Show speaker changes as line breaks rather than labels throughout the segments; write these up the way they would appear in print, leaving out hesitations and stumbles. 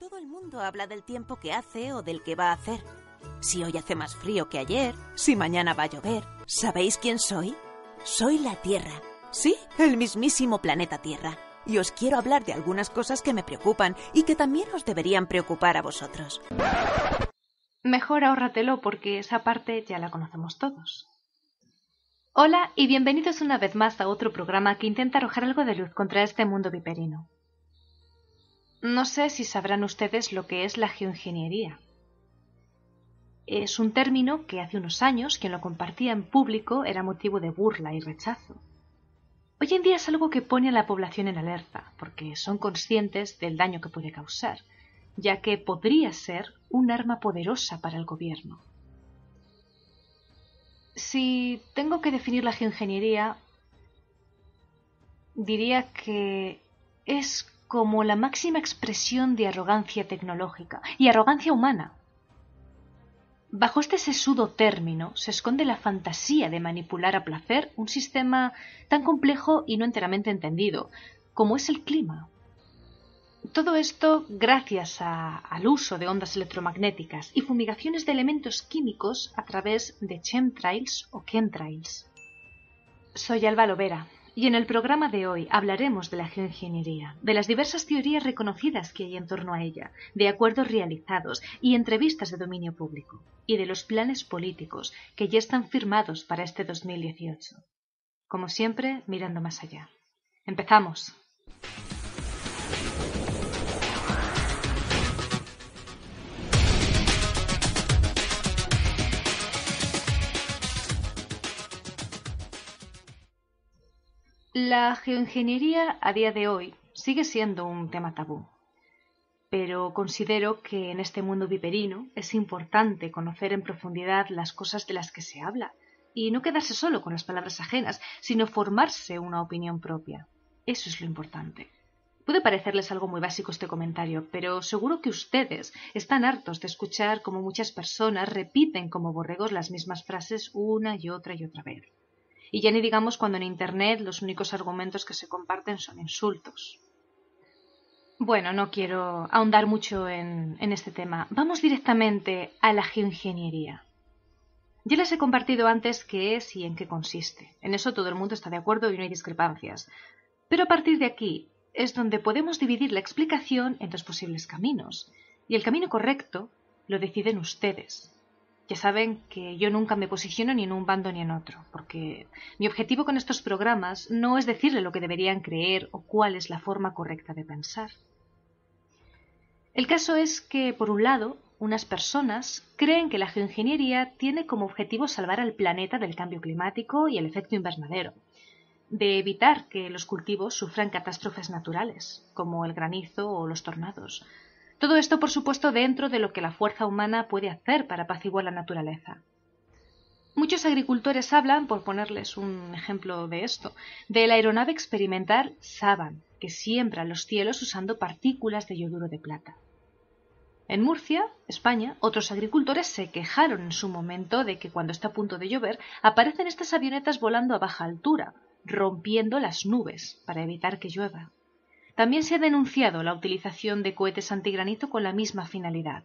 Todo el mundo habla del tiempo que hace o del que va a hacer. Si hoy hace más frío que ayer, si mañana va a llover. ¿Sabéis quién soy? Soy la Tierra. Sí, el mismísimo planeta Tierra. Y os quiero hablar de algunas cosas que me preocupan y que también os deberían preocupar a vosotros.
Mejor ahórratelo porque esa parte ya la conocemos todos. Hola y bienvenidos una vez más a otro programa que intenta arrojar algo de luz contra este mundo viperino. No sé si sabrán ustedes lo que es la geoingeniería. Es un término que hace unos años quien lo compartía en público era motivo de burla y rechazo. Hoy en día es algo que pone a la población en alerta, porque son conscientes del daño que puede causar, ya que podría ser un arma poderosa para el gobierno. Si tengo que definir la geoingeniería, diría que es como la máxima expresión de arrogancia tecnológica y arrogancia humana. Bajo este sesudo término se esconde la fantasía de manipular a placer un sistema tan complejo y no enteramente entendido, como es el clima. Todo esto gracias al uso de ondas electromagnéticas y fumigaciones de elementos químicos a través de chemtrails o chemtrails. Soy Alba Lovera y en el programa de hoy hablaremos de la geoingeniería, de las diversas teorías reconocidas que hay en torno a ella, de acuerdos realizados y entrevistas de dominio público, y de los planes políticos que ya están firmados para este 2018. Como siempre, mirando más allá. ¡Empezamos! La geoingeniería a día de hoy sigue siendo un tema tabú, pero considero que en este mundo viperino es importante conocer en profundidad las cosas de las que se habla y no quedarse solo con las palabras ajenas, sino formarse una opinión propia. Eso es lo importante. Puede parecerles algo muy básico este comentario, pero seguro que ustedes están hartos de escuchar cómo muchas personas repiten como borregos las mismas frases una y otra vez. Y ya ni digamos cuando en Internet los únicos argumentos que se comparten son insultos. Bueno, no quiero ahondar mucho en este tema. Vamos directamente a la geoingeniería. Ya les he compartido antes qué es y en qué consiste. En eso todo el mundo está de acuerdo y no hay discrepancias. Pero a partir de aquí es donde podemos dividir la explicación en dos posibles caminos. Y el camino correcto lo deciden ustedes. Ya saben que yo nunca me posiciono ni en un bando ni en otro, porque mi objetivo con estos programas no es decirle lo que deberían creer o cuál es la forma correcta de pensar. El caso es que, por un lado, unas personas creen que la geoingeniería tiene como objetivo salvar al planeta del cambio climático y el efecto invernadero, de evitar que los cultivos sufran catástrofes naturales, como el granizo o los tornados. Todo esto, por supuesto, dentro de lo que la fuerza humana puede hacer para apaciguar la naturaleza. Muchos agricultores hablan, por ponerles un ejemplo de esto, de la aeronave experimental Saban, que siembra los cielos usando partículas de yoduro de plata. En Murcia, España, otros agricultores se quejaron en su momento de que cuando está a punto de llover aparecen estas avionetas volando a baja altura, rompiendo las nubes para evitar que llueva. También se ha denunciado la utilización de cohetes antigranizo con la misma finalidad.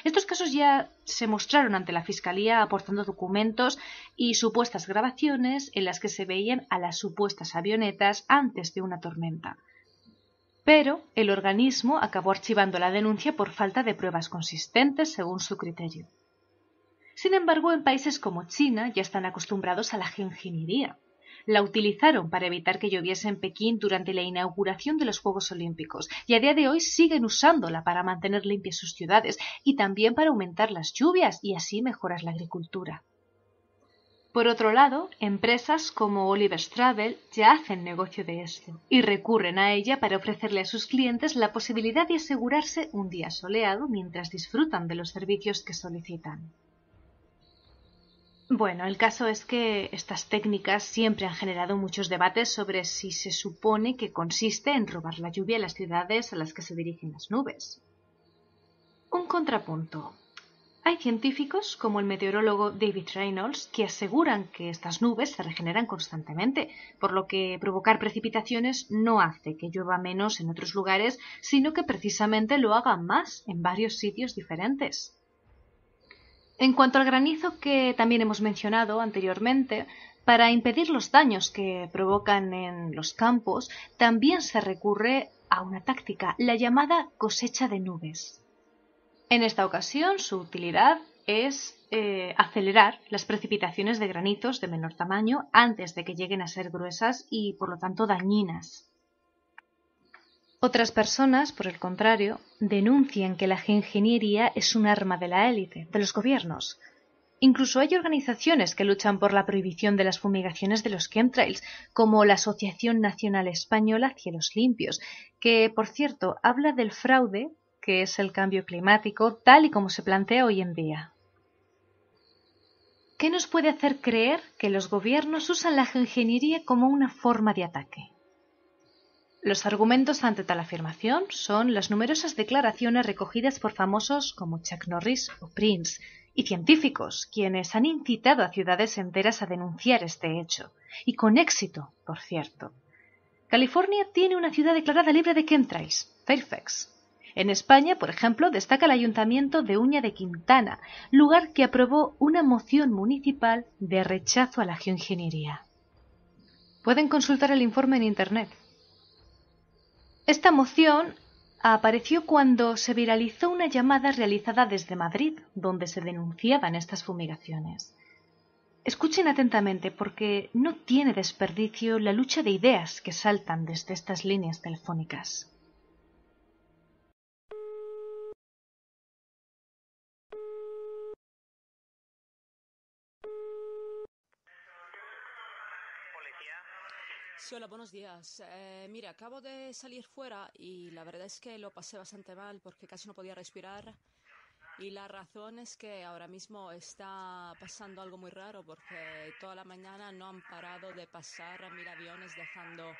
Estos casos ya se mostraron ante la Fiscalía aportando documentos y supuestas grabaciones en las que se veían a las supuestas avionetas antes de una tormenta. Pero el organismo acabó archivando la denuncia por falta de pruebas consistentes según su criterio. Sin embargo, en países como China ya están acostumbrados a la geoingeniería. La utilizaron para evitar que lloviese en Pekín durante la inauguración de los Juegos Olímpicos y a día de hoy siguen usándola para mantener limpias sus ciudades y también para aumentar las lluvias y así mejorar la agricultura. Por otro lado, empresas como Oliver's Travel ya hacen negocio de esto y recurren a ella para ofrecerle a sus clientes la posibilidad de asegurarse un día soleado mientras disfrutan de los servicios que solicitan. Bueno, el caso es que estas técnicas siempre han generado muchos debates sobre si se supone que consiste en robar la lluvia a las ciudades a las que se dirigen las nubes. Un contrapunto. Hay científicos, como el meteorólogo David Reynolds, que aseguran que estas nubes se regeneran constantemente, por lo que provocar precipitaciones no hace que llueva menos en otros lugares, sino que precisamente lo haga más en varios sitios diferentes. En cuanto al granizo que también hemos mencionado anteriormente, para impedir los daños que provocan en los campos, también se recurre a una táctica, la llamada cosecha de nubes. En esta ocasión, su utilidad es acelerar las precipitaciones de granizos de menor tamaño antes de que lleguen a ser gruesas y, por lo tanto, dañinas. Otras personas, por el contrario, denuncian que la geoingeniería es un arma de la élite, de los gobiernos. Incluso hay organizaciones que luchan por la prohibición de las fumigaciones de los chemtrails, como la Asociación Nacional Española Cielos Limpios, que, por cierto, habla del fraude que es el cambio climático tal y como se plantea hoy en día. ¿Qué nos puede hacer creer que los gobiernos usan la geoingeniería como una forma de ataque? Los argumentos ante tal afirmación son las numerosas declaraciones recogidas por famosos como Chuck Norris o Prince y científicos, quienes han incitado a ciudades enteras a denunciar este hecho, y con éxito, por cierto. California tiene una ciudad declarada libre de chemtrails, Fairfax. En España, por ejemplo, destaca el Ayuntamiento de Uña de Quintana, lugar que aprobó una moción municipal de rechazo a la geoingeniería. Pueden consultar el informe en Internet. Esta moción apareció cuando se viralizó una llamada realizada desde Madrid, donde se denunciaban estas fumigaciones. Escuchen atentamente porque no tiene desperdicio la lucha de ideas que saltan desde estas líneas telefónicas.
Sí, hola, buenos días. Mira, acabo de salir fuera y la verdad es que lo pasé bastante mal porque casi no podía respirar. Y la razón es que ahora mismo está pasando algo muy raro porque toda la mañana no han parado de pasar a 1000 aviones dejando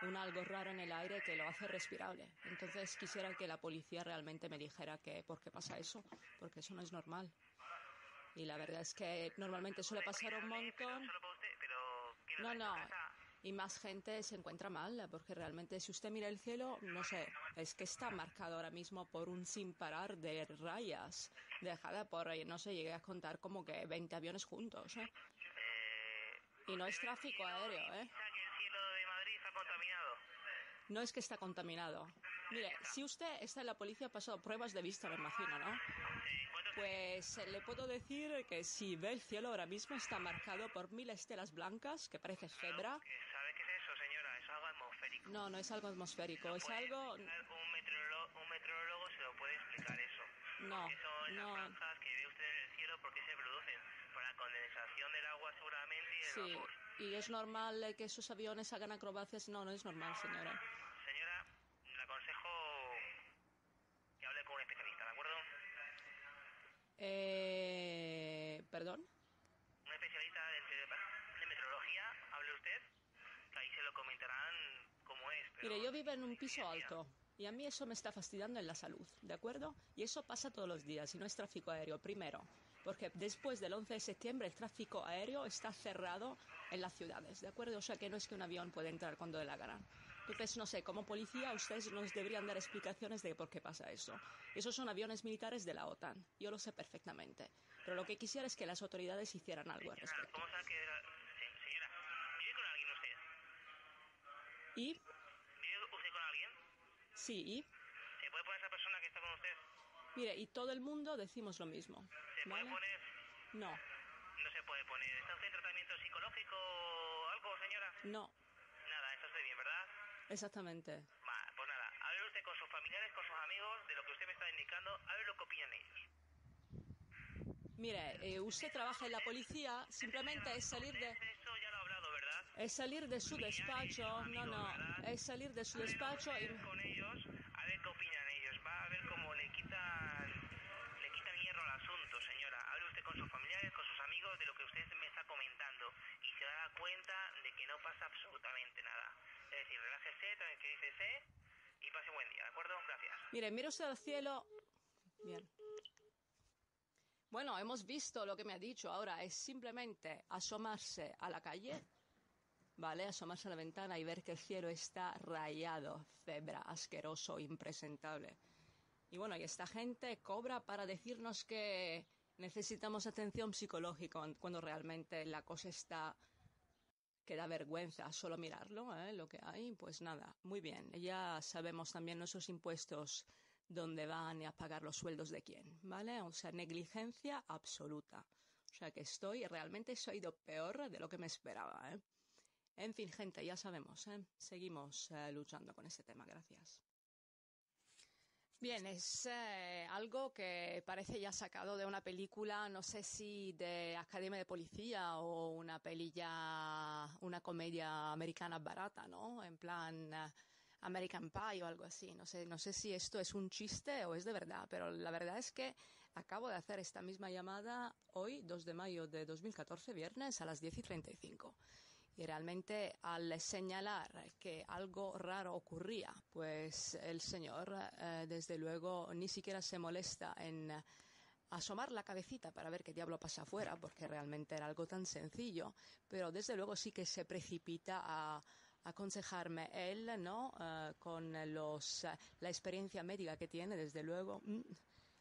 un algo raro en el aire que lo hace respirable. Entonces quisiera que la policía realmente me dijera que por qué pasa eso, porque eso no es normal. Y la verdad es que normalmente suele pasar un montón. No. Y más gente se encuentra mal, porque realmente si usted mira el cielo, no sé, es que está marcado ahora mismo por un sin parar de rayas, dejada por, no sé, llegué a contar como que 20 aviones juntos, ¿eh? Y no es tráfico aéreo, ¿eh? No es que está contaminado. Mire, si usted está en la policía, ha pasado pruebas de vista, me imagino, ¿no? Pues le puedo decir que si ve el cielo ahora mismo está marcado por 1000 estelas blancas, que parece cebra.
¿Sabe qué es eso, señora? Es algo atmosférico.
No es algo atmosférico, es algo...
Un meteorólogo se lo puede explicar eso.
No.
Las franjas que ve usted en el cielo, ¿por qué se producen? Por la condensación del agua seguramente y el vapor.
¿Y es normal que esos aviones hagan acrobacias? No es normal, señora.
Señora, le aconsejo que hable con un especialista, ¿de acuerdo?
¿Perdón?
Un especialista de meteorología, hable usted, que ahí se lo comentarán cómo es. Pero
mire, yo vivo en un piso alto y a mí eso me está fastidiando en la salud, ¿de acuerdo? Y eso pasa todos los días y no es tráfico aéreo, primero, porque después del 11 de septiembre el tráfico aéreo está cerrado en las ciudades, ¿de acuerdo? O sea que no es que un avión puede entrar cuando le la gana. Entonces, no sé, como policía ustedes nos deberían dar explicaciones de por qué pasa eso. Esos son aviones militares de la OTAN, yo lo sé perfectamente. Pero lo que quisiera es que las autoridades hicieran algo al respecto.
¿Cómo sabe que... Señora, ¿vive con alguien usted?
¿Y?
¿Vive usted con alguien?
Sí, ¿y?
¿Se puede poner esa persona que está con usted?
Mire, y todo el mundo decimos lo mismo.
¿Se puede poner?
No.
No se puede poner. ¿Está usted en tratamiento psicológico o algo, señora?
No.
Nada, está usted bien, ¿verdad?
Exactamente.
Pues nada, hable usted con sus familiares, con sus amigos, de lo que usted me está indicando, a ver lo que opinan ellos.
Mire, usted trabaja en la policía, simplemente es salir de...
Eso ya lo ha hablado, ¿verdad?
Es salir de su despacho, es salir de su despacho y...
Con ellos, a ver qué opinan ellos, va a ver cómo le quitan hierro al asunto, señora. Hable usted con sus familiares, con sus amigos, de lo que usted me está comentando y se dará cuenta de que no pasa absolutamente nada. Es decir, relájese, tranquilícese y pase buen día, ¿de acuerdo? Gracias.
Mire usted al cielo... Bien. Bueno, hemos visto lo que me ha dicho. Ahora es simplemente asomarse a la calle, ¿vale? Asomarse a la ventana y ver que el cielo está rayado, cebra, asqueroso, impresentable. Y bueno, y esta gente cobra para decirnos que necesitamos atención psicológica cuando realmente la cosa está que da vergüenza solo mirarlo, lo que hay. Pues nada, muy bien. Ya sabemos también nuestros impuestos dónde van y a pagar los sueldos de quién, ¿vale? O sea, negligencia absoluta. O sea que realmente he ido peor de lo que me esperaba, ¿eh? En fin, gente, ya sabemos, seguimos luchando con este tema. Gracias. Bien, es algo que parece ya sacado de una película, no sé si de Academia de Policía o una comedia americana barata, ¿no? En plan American Pie o algo así. No sé si esto es un chiste o es de verdad, pero la verdad es que acabo de hacer esta misma llamada hoy, 2 de mayo de 2014, viernes a las 10:35. Y realmente al señalar que algo raro ocurría, pues el señor desde luego ni siquiera se molesta en asomar la cabecita para ver qué diablo pasa afuera, porque realmente era algo tan sencillo, pero desde luego sí que se precipita a aconsejarme él, ¿no? Con la experiencia médica que tiene, desde luego,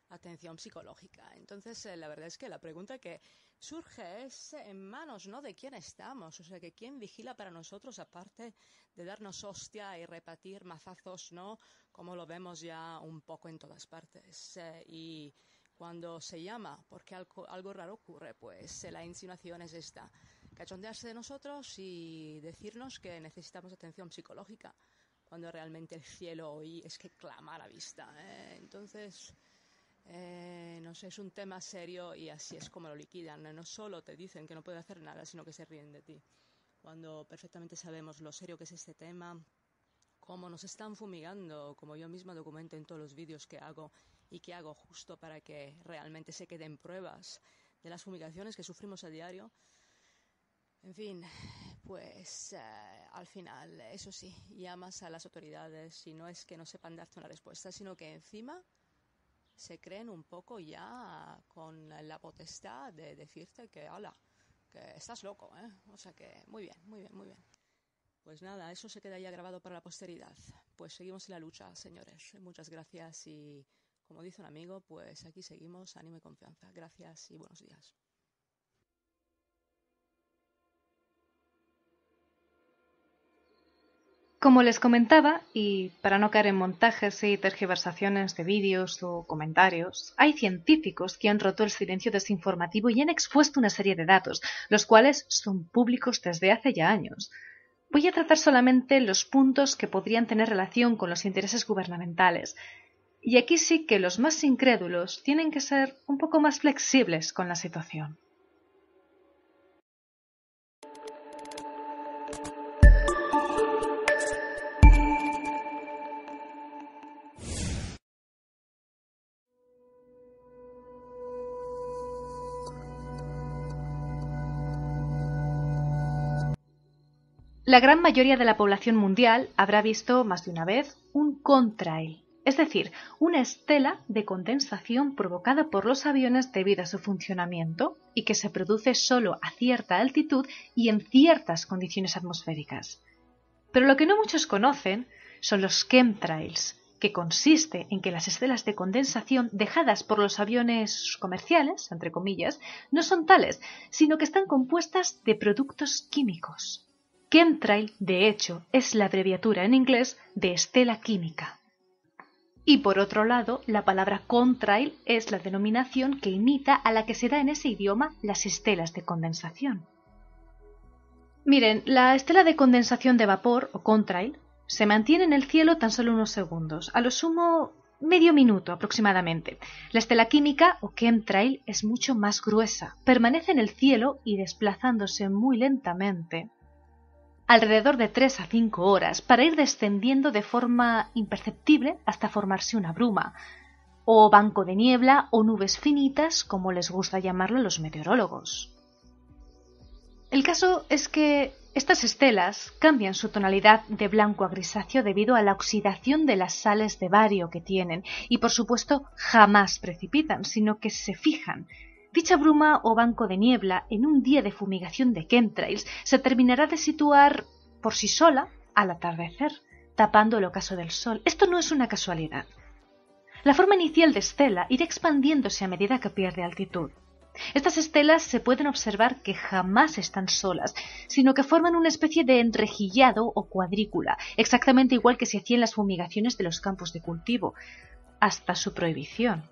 atención psicológica. Entonces, la verdad es que la pregunta que surge es en manos, ¿no?, de quién estamos. O sea, que quién vigila para nosotros, aparte de darnos hostia y repartir mazazos, ¿no?, como lo vemos ya un poco en todas partes. Y cuando se llama porque algo raro ocurre, pues la insinuación es esta: cachondearse de nosotros y decirnos que necesitamos atención psicológica, cuando realmente el cielo hoy es que clama a la vista, ¿eh? Entonces, no sé, es un tema serio y así es como lo liquidan. No solo te dicen que no puedes hacer nada, sino que se ríen de ti, cuando perfectamente sabemos lo serio que es este tema, cómo nos están fumigando, como yo misma documento en todos los vídeos que hago y que hago justo para que realmente se queden pruebas de las fumigaciones que sufrimos a diario. En fin, pues al final, eso sí, llamas a las autoridades y no es que no sepan darte una respuesta, sino que encima se creen un poco ya con la potestad de decirte que, hola, que estás loco, ¿eh? O sea que, muy bien, muy bien, muy bien. Pues nada, eso se queda ya grabado para la posteridad. Pues seguimos en la lucha, señores. Muchas gracias y, como dice un amigo, pues aquí seguimos, ánimo y confianza. Gracias y buenos días.
Como les comentaba, y para no caer en montajes y tergiversaciones de vídeos o comentarios, hay científicos que han roto el silencio desinformativo y han expuesto una serie de datos, los cuales son públicos desde hace ya años. Voy a tratar solamente los puntos que podrían tener relación con los intereses gubernamentales, y aquí sí que los más incrédulos tienen que ser un poco más flexibles con la situación. La gran mayoría de la población mundial habrá visto más de una vez un contrail, es decir, una estela de condensación provocada por los aviones debido a su funcionamiento y que se produce solo a cierta altitud y en ciertas condiciones atmosféricas. Pero lo que no muchos conocen son los chemtrails, que consiste en que las estelas de condensación dejadas por los aviones comerciales, entre comillas, no son tales, sino que están compuestas de productos químicos. Chemtrail, de hecho, es la abreviatura en inglés de estela química. Y por otro lado, la palabra contrail es la denominación que imita a la que se da en ese idioma las estelas de condensación. Miren, la estela de condensación de vapor, o contrail, se mantiene en el cielo tan solo unos segundos, a lo sumo medio minuto aproximadamente. La estela química, o chemtrail, es mucho más gruesa, permanece en el cielo y desplazándose muy lentamente, alrededor de 3 a 5 horas, para ir descendiendo de forma imperceptible hasta formarse una bruma, o banco de niebla o nubes finitas, como les gusta llamarlo los meteorólogos. El caso es que estas estelas cambian su tonalidad de blanco a grisáceo debido a la oxidación de las sales de bario que tienen y, por supuesto, jamás precipitan, sino que se fijan. Dicha bruma o banco de niebla en un día de fumigación de chemtrails se terminará de situar por sí sola al atardecer, tapando el ocaso del sol. Esto no es una casualidad. La forma inicial de estela irá expandiéndose a medida que pierde altitud. Estas estelas se pueden observar que jamás están solas, sino que forman una especie de enrejillado o cuadrícula, exactamente igual que se hacía en las fumigaciones de los campos de cultivo, hasta su prohibición,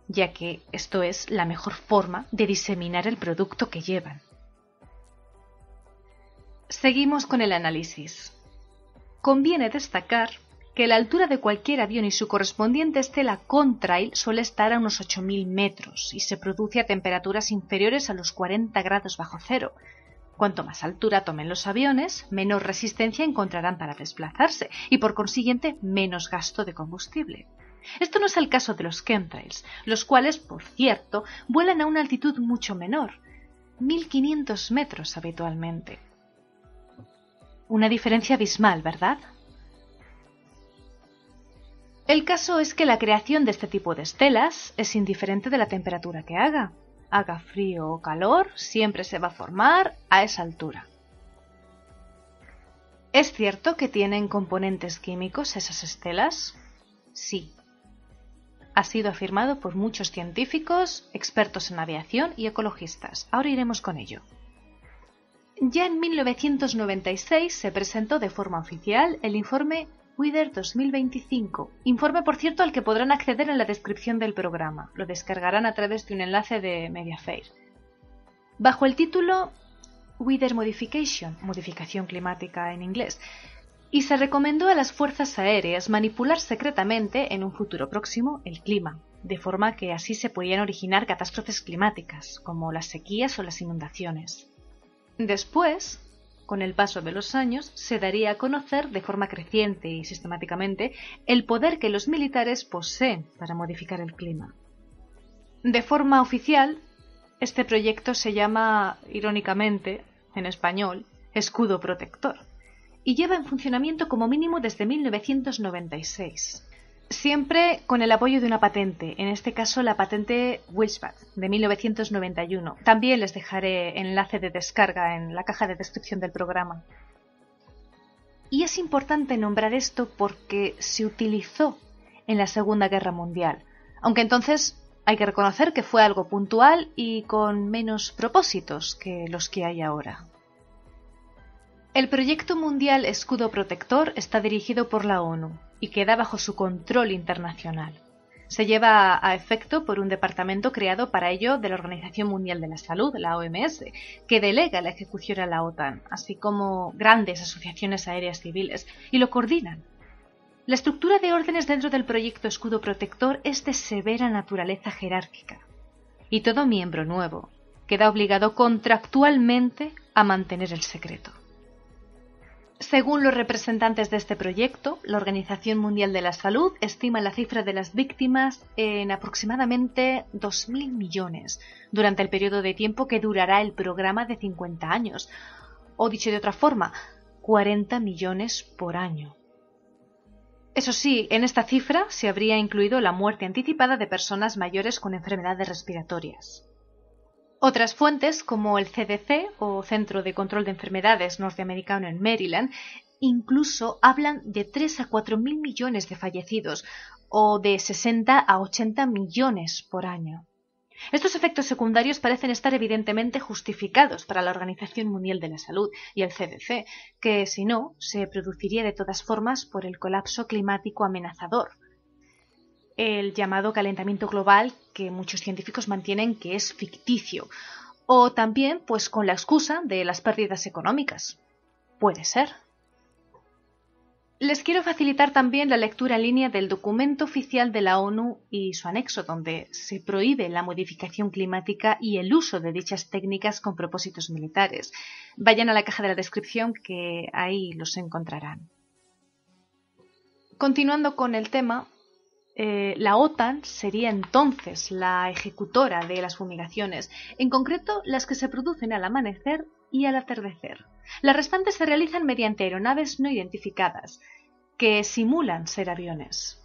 ya que esto es la mejor forma de diseminar el producto que llevan. Seguimos con el análisis. Conviene destacar que la altura de cualquier avión y su correspondiente estela contrail suele estar a unos 8.000 metros y se produce a temperaturas inferiores a los 40 grados bajo cero. Cuanto más altura tomen los aviones, menor resistencia encontrarán para desplazarse y por consiguiente menos gasto de combustible. Esto no es el caso de los chemtrails, los cuales, por cierto, vuelan a una altitud mucho menor, 1.500 metros habitualmente. Una diferencia abismal, ¿verdad? El caso es que la creación de este tipo de estelas es indiferente de la temperatura que haga. Haga frío o calor, siempre se va a formar a esa altura. ¿Es cierto que tienen componentes químicos esas estelas? Sí. Ha sido afirmado por muchos científicos, expertos en aviación y ecologistas. Ahora iremos con ello. Ya en 1996 se presentó de forma oficial el informe Weather 2025, informe por cierto al que podrán acceder en la descripción del programa. Lo descargarán a través de un enlace de Mediafire. Bajo el título Weather Modification, modificación climática en inglés, y se recomendó a las fuerzas aéreas manipular secretamente en un futuro próximo el clima, de forma que así se podían originar catástrofes climáticas, como las sequías o las inundaciones. Después, con el paso de los años, se daría a conocer de forma creciente y sistemáticamente el poder que los militares poseen para modificar el clima. De forma oficial, este proyecto se llama, irónicamente, en español, Escudo Protector, y lleva en funcionamiento como mínimo desde 1996. Siempre con el apoyo de una patente, en este caso la patente Wishbat de 1991. También les dejaré enlace de descarga en la caja de descripción del programa. Y es importante nombrar esto porque se utilizó en la Segunda Guerra Mundial, aunque entonces hay que reconocer que fue algo puntual y con menos propósitos que los que hay ahora. El proyecto mundial Escudo Protector está dirigido por la ONU y queda bajo su control internacional. Se lleva a efecto por un departamento creado para ello de la Organización Mundial de la Salud, la OMS, que delega la ejecución a la OTAN, así como grandes asociaciones aéreas civiles, y lo coordinan. La estructura de órdenes dentro del proyecto Escudo Protector es de severa naturaleza jerárquica, y todo miembro nuevo queda obligado contractualmente a mantener el secreto. Según los representantes de este proyecto, la Organización Mundial de la Salud estima la cifra de las víctimas en aproximadamente 2.000 millones durante el periodo de tiempo que durará el programa de 50 años, o dicho de otra forma, 40 millones por año. Eso sí, en esta cifra se habría incluido la muerte anticipada de personas mayores con enfermedades respiratorias. Otras fuentes, como el CDC o Centro de Control de Enfermedades norteamericano en Maryland, incluso hablan de 3 a 4.000 millones de fallecidos o de 60 a 80 millones por año. Estos efectos secundarios parecen estar evidentemente justificados para la Organización Mundial de la Salud y el CDC, que si no, se produciría de todas formas por el colapso climático amenazador, el llamado calentamiento global, que muchos científicos mantienen que es ficticio, o también pues con la excusa de las pérdidas económicas. Puede ser. Les quiero facilitar también la lectura en línea del documento oficial de la ONU y su anexo, donde se prohíbe la modificación climática y el uso de dichas técnicas con propósitos militares. Vayan a la caja de la descripción, que ahí los encontrarán. Continuando con el tema, la OTAN sería entonces la ejecutora de las fumigaciones, en concreto las que se producen al amanecer y al atardecer. Las restantes se realizan mediante aeronaves no identificadas, que simulan ser aviones.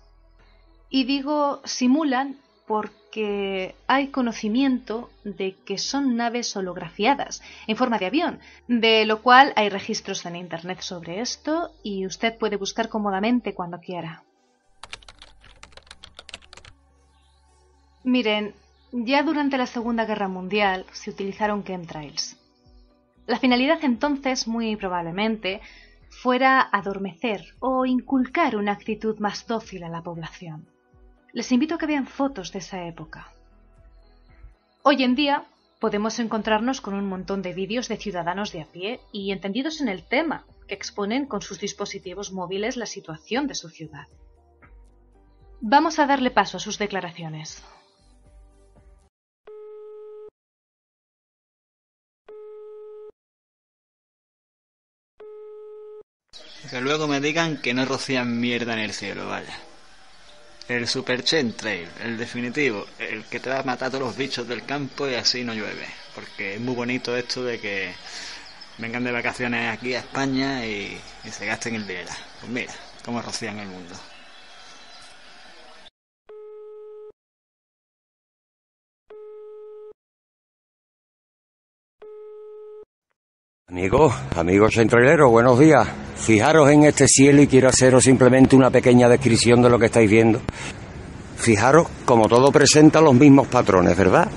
Y digo simulan porque hay conocimiento de que son naves holografiadas en forma de avión, de lo cual hay registros en Internet sobre esto y usted puede buscar cómodamente cuando quiera. Miren, ya durante la Segunda Guerra Mundial se utilizaron chemtrails. La finalidad entonces, muy probablemente, fuera adormecer o inculcar una actitud más dócil a la población. Les invito a que vean fotos de esa época. Hoy en día podemos encontrarnos con un montón de vídeos de ciudadanos de a pie y entendidos en el tema, que exponen con sus dispositivos móviles la situación de su ciudad. Vamos a darle paso a sus declaraciones.
Que luego me digan que no rocían mierda en el cielo, vaya. El Super Chemtrail, el definitivo, el que te va a matar a todos los bichos del campo y así no llueve. Porque es muy bonito esto de que vengan de vacaciones aquí a España y se gasten el dinero. Pues mira, cómo rocían el mundo.
Amigos chemtraileros, buenos días. Fijaros en este cielo y quiero haceros simplemente una pequeña descripción de lo que estáis viendo. Fijaros como todo presenta los mismos patrones, ¿verdad?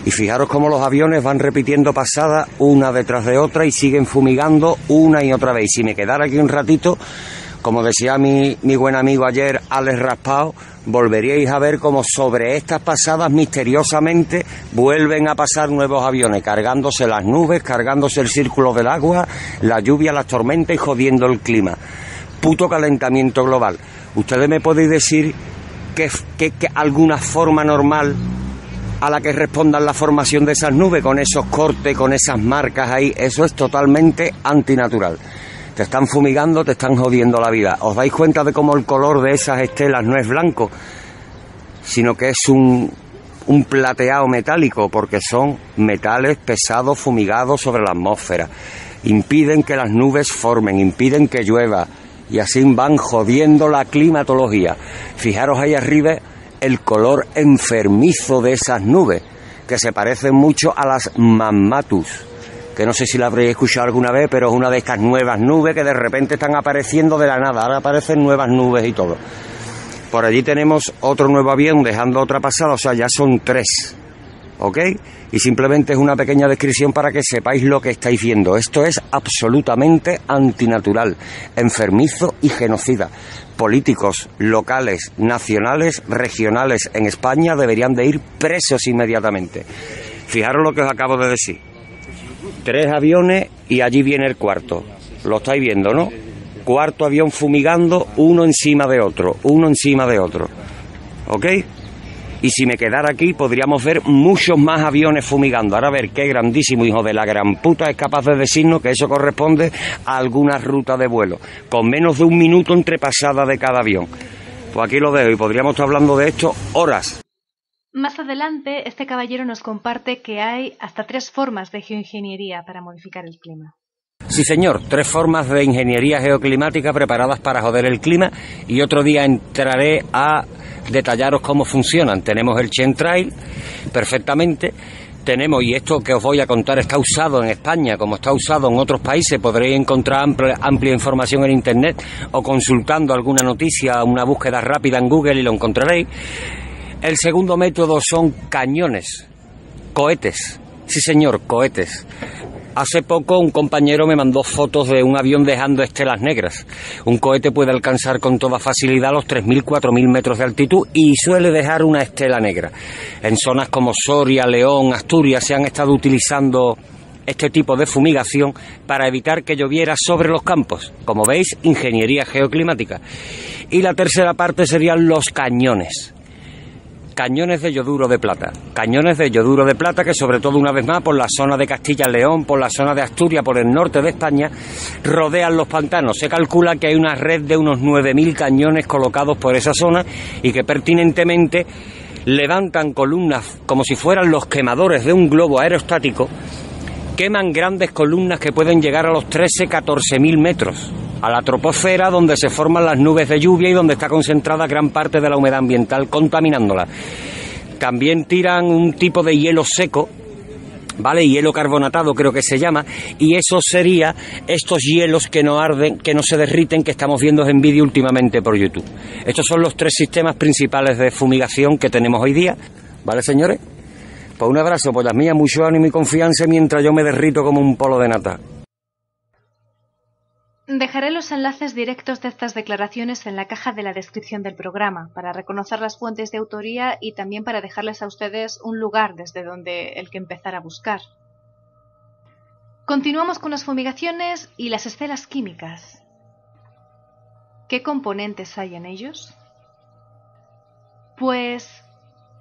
Y fijaros cómo los aviones van repitiendo pasadas una detrás de otra y siguen fumigando una y otra vez. Y si me quedara aquí un ratito, como decía mi buen amigo ayer, Alex Raspao, volveríais a ver cómo sobre estas pasadas misteriosamente vuelven a pasar nuevos aviones, cargándose las nubes, cargándose el círculo del agua, la lluvia, las tormentas y jodiendo el clima. Puto calentamiento global. ¿Ustedes me podéis decir que alguna forma normal a la que respondan la formación de esas nubes, con esos cortes, con esas marcas ahí? Eso es totalmente antinatural. Te están fumigando, te están jodiendo la vida. ¿Os dais cuenta de cómo el color de esas estelas no es blanco, sino que es un plateado metálico, porque son metales pesados fumigados sobre la atmósfera? Impiden que las nubes formen, impiden que llueva, y así van jodiendo la climatología. Fijaros ahí arriba el color enfermizo de esas nubes, que se parecen mucho a las mammatus, que no sé si la habréis escuchado alguna vez, pero es una de estas nuevas nubes que de repente están apareciendo de la nada. Ahora aparecen nuevas nubes y todo. Por allí tenemos otro nuevo avión dejando otra pasada, o sea, ya son 3, ¿ok? Y simplemente es una pequeña descripción para que sepáis lo que estáis viendo. Esto es absolutamente antinatural, enfermizo y genocida. Políticos locales, nacionales, regionales en España deberían de ir presos inmediatamente. Fijaros lo que os acabo de decir. 3 aviones y allí viene el cuarto. Lo estáis viendo, ¿no? Cuarto avión fumigando, uno encima de otro, ¿ok? Y si me quedara aquí podríamos ver muchos más aviones fumigando. Ahora a ver qué grandísimo hijo de la gran puta es capaz de decirnos que eso corresponde a alguna ruta de vuelo, con menos de 1 minuto entre pasada de cada avión. Pues aquí lo dejo y podríamos estar hablando de esto horas.
Más adelante, este caballero nos comparte que hay hasta 3 formas de geoingeniería para modificar el clima.
Sí, señor, 3 formas de ingeniería geoclimática preparadas para joder el clima, y otro día entraré a detallaros cómo funcionan. Tenemos el chemtrail, perfectamente. Tenemos, y esto que os voy a contar está usado en España como está usado en otros países. Podréis encontrar amplia información en Internet o consultando alguna noticia, una búsqueda rápida en Google y lo encontraréis. El segundo método son cañones, cohetes. Sí, señor, cohetes. Hace poco un compañero me mandó fotos de un avión dejando estelas negras. Un cohete puede alcanzar con toda facilidad los 3.000, 4.000 metros de altitud y suele dejar una estela negra. En zonas como Soria, León, Asturias se han estado utilizando este tipo de fumigación para evitar que lloviera sobre los campos. Como veis, ingeniería geoclimática. Y la tercera parte serían los cañones. Cañones de yoduro de plata. Cañones de yoduro de plata que, sobre todo, una vez más, por la zona de Castilla-León, por la zona de Asturias, por el norte de España, rodean los pantanos. Se calcula que hay una red de unos 9.000 cañones colocados por esa zona y que pertinentemente levantan columnas como si fueran los quemadores de un globo aerostático. Queman grandes columnas que pueden llegar a los 13-14.000 metros, a la troposfera, donde se forman las nubes de lluvia y donde está concentrada gran parte de la humedad ambiental, contaminándola. también tiran un tipo de hielo seco, ¿vale? Hielo carbonatado creo que se llama, y eso sería estos hielos que no arden, que no se derriten, que estamos viendo en vídeo últimamente por YouTube. Estos son los 3 sistemas principales de fumigación que tenemos hoy día, ¿vale, señores? Pues un abrazo por las mías, mucho ánimo y confianza mientras yo me derrito como un polo de nata.
Dejaré los enlaces directos de estas declaraciones en la caja de la descripción del programa, para reconocer las fuentes de autoría y también para dejarles a ustedes un lugar desde donde el que empezar a buscar. Continuamos con las fumigaciones y las estelas químicas. ¿Qué componentes hay en ellos? Pues,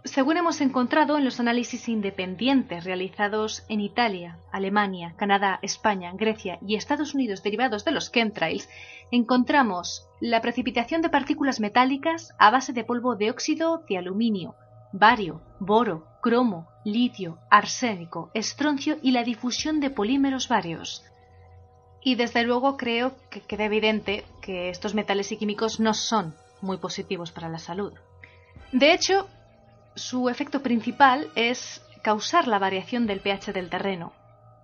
según hemos encontrado en los análisis independientes realizados en Italia, Alemania, Canadá, España, Grecia y Estados Unidos derivados de los chemtrails, encontramos la precipitación de partículas metálicas a base de polvo de óxido de aluminio, bario, boro, cromo, litio, arsénico, estroncio y la difusión de polímeros varios. Y desde luego creo que queda evidente que estos metales y químicos no son muy positivos para la salud. De hecho, su efecto principal es causar la variación del pH del terreno,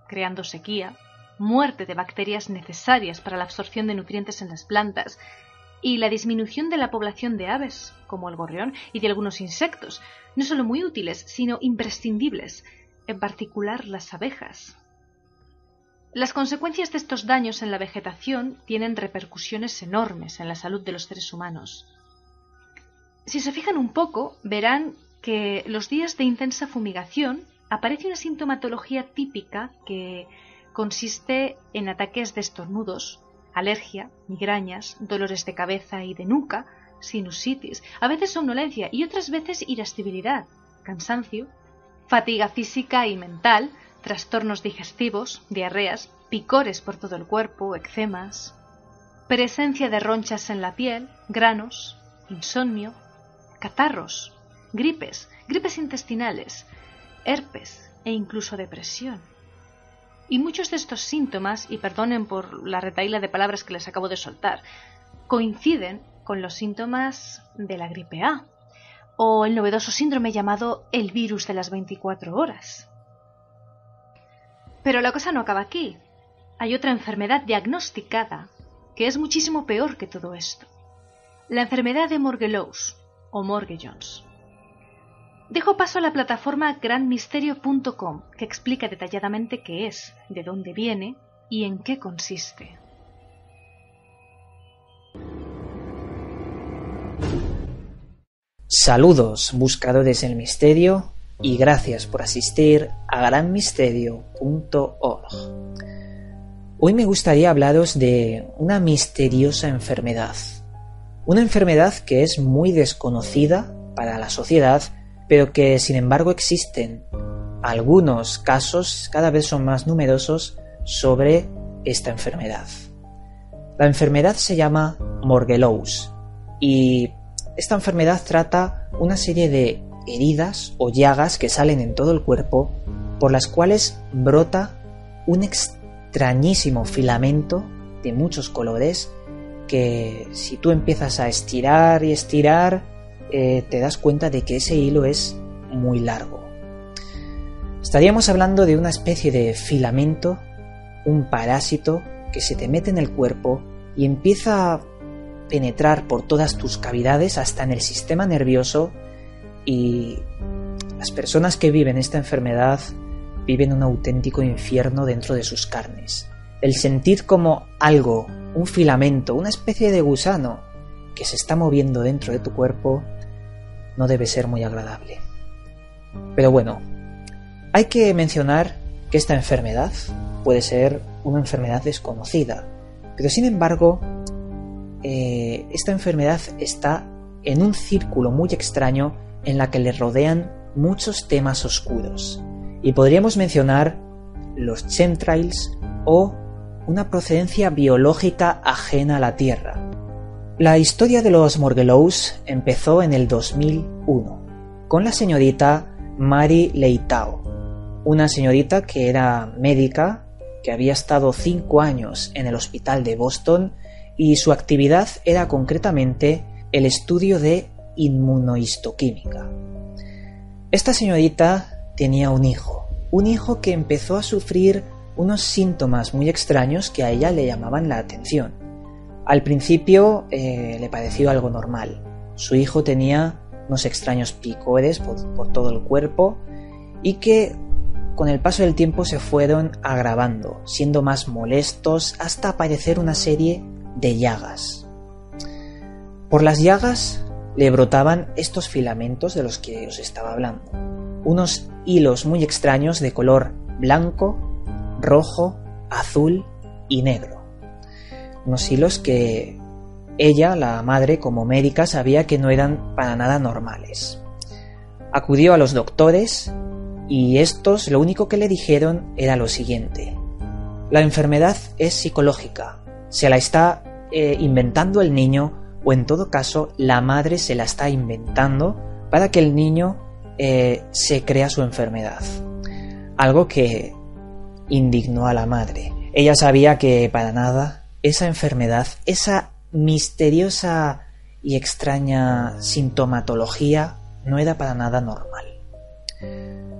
creando sequía, muerte de bacterias necesarias para la absorción de nutrientes en las plantas y la disminución de la población de aves, como el gorrión, y de algunos insectos, no solo muy útiles, sino imprescindibles, en particular las abejas. Las consecuencias de estos daños en la vegetación tienen repercusiones enormes en la salud de los seres humanos. Si se fijan un poco, verán que los días de intensa fumigación aparece una sintomatología típica que consiste en ataques de estornudos, alergia, migrañas, dolores de cabeza y de nuca, sinusitis, a veces somnolencia y otras veces irascibilidad, cansancio, fatiga física y mental, trastornos digestivos, diarreas, picores por todo el cuerpo, eczemas, presencia de ronchas en la piel, granos, insomnio, catarros, gripes intestinales, herpes e incluso depresión. Y muchos de estos síntomas, y perdonen por la retahíla de palabras que les acabo de soltar, coinciden con los síntomas de la gripe A, o el novedoso síndrome llamado el virus de las 24 horas. Pero la cosa no acaba aquí. Hay otra enfermedad diagnosticada que es muchísimo peor que todo esto. La enfermedad de Morgellons o Morgellons. Dejo paso a la plataforma granmisterio.com, que explica detalladamente qué es, de dónde viene y en qué consiste.
Saludos, buscadores del misterio, y gracias por asistir a granmisterio.org. Hoy me gustaría hablaros de una misteriosa enfermedad. Una enfermedad que es muy desconocida para la sociedad, pero que sin embargo existen algunos casos, cada vez son más numerosos, sobre esta enfermedad. La enfermedad se llama Morgellons y esta enfermedad trata una serie de heridas o llagas que salen en todo el cuerpo, por las cuales brota un extrañísimo filamento de muchos colores que, si tú empiezas a estirar y estirar, te das cuenta de que ese hilo es muy largo. Estaríamos hablando de una especie de filamento, un parásito que se te mete en el cuerpo y empieza a penetrar por todas tus cavidades hasta en el sistema nervioso, y las personas que viven esta enfermedad viven un auténtico infierno dentro de sus carnes. El sentir como algo, un filamento, una especie de gusano que se está moviendo dentro de tu cuerpo no debe ser muy agradable. Pero bueno, hay que mencionar que esta enfermedad puede ser una enfermedad desconocida, pero sin embargo, esta enfermedad está en un círculo muy extraño en la que le rodean muchos temas oscuros, y podríamos mencionar los chemtrails o una procedencia biológica ajena a la Tierra. La historia de los Morgellons empezó en el 2001 con la señorita Mary Leitao, una señorita que era médica, que había estado 5 años en el hospital de Boston, y su actividad era concretamente el estudio de inmunohistoquímica. Esta señorita tenía un hijo que empezó a sufrir unos síntomas muy extraños que a ella le llamaban la atención. Al principio le pareció algo normal. Su hijo tenía unos extraños picores por todo el cuerpo y que con el paso del tiempo se fueron agravando, siendo más molestos hasta aparecer una serie de llagas. Por las llagas le brotaban estos filamentos de los que os estaba hablando, unos hilos muy extraños de color blanco, rojo, azul y negro. Unos hilos que ella, la madre, como médica, sabía que no eran para nada normales. Acudió a los doctores y estos lo único que le dijeron era lo siguiente: la enfermedad es psicológica, se la está inventando el niño, o en todo caso la madre se la está inventando para que el niño se crea su enfermedad. Algo que indignó a la madre. Ella sabía que para nada esa enfermedad, esa misteriosa y extraña sintomatología no era para nada normal.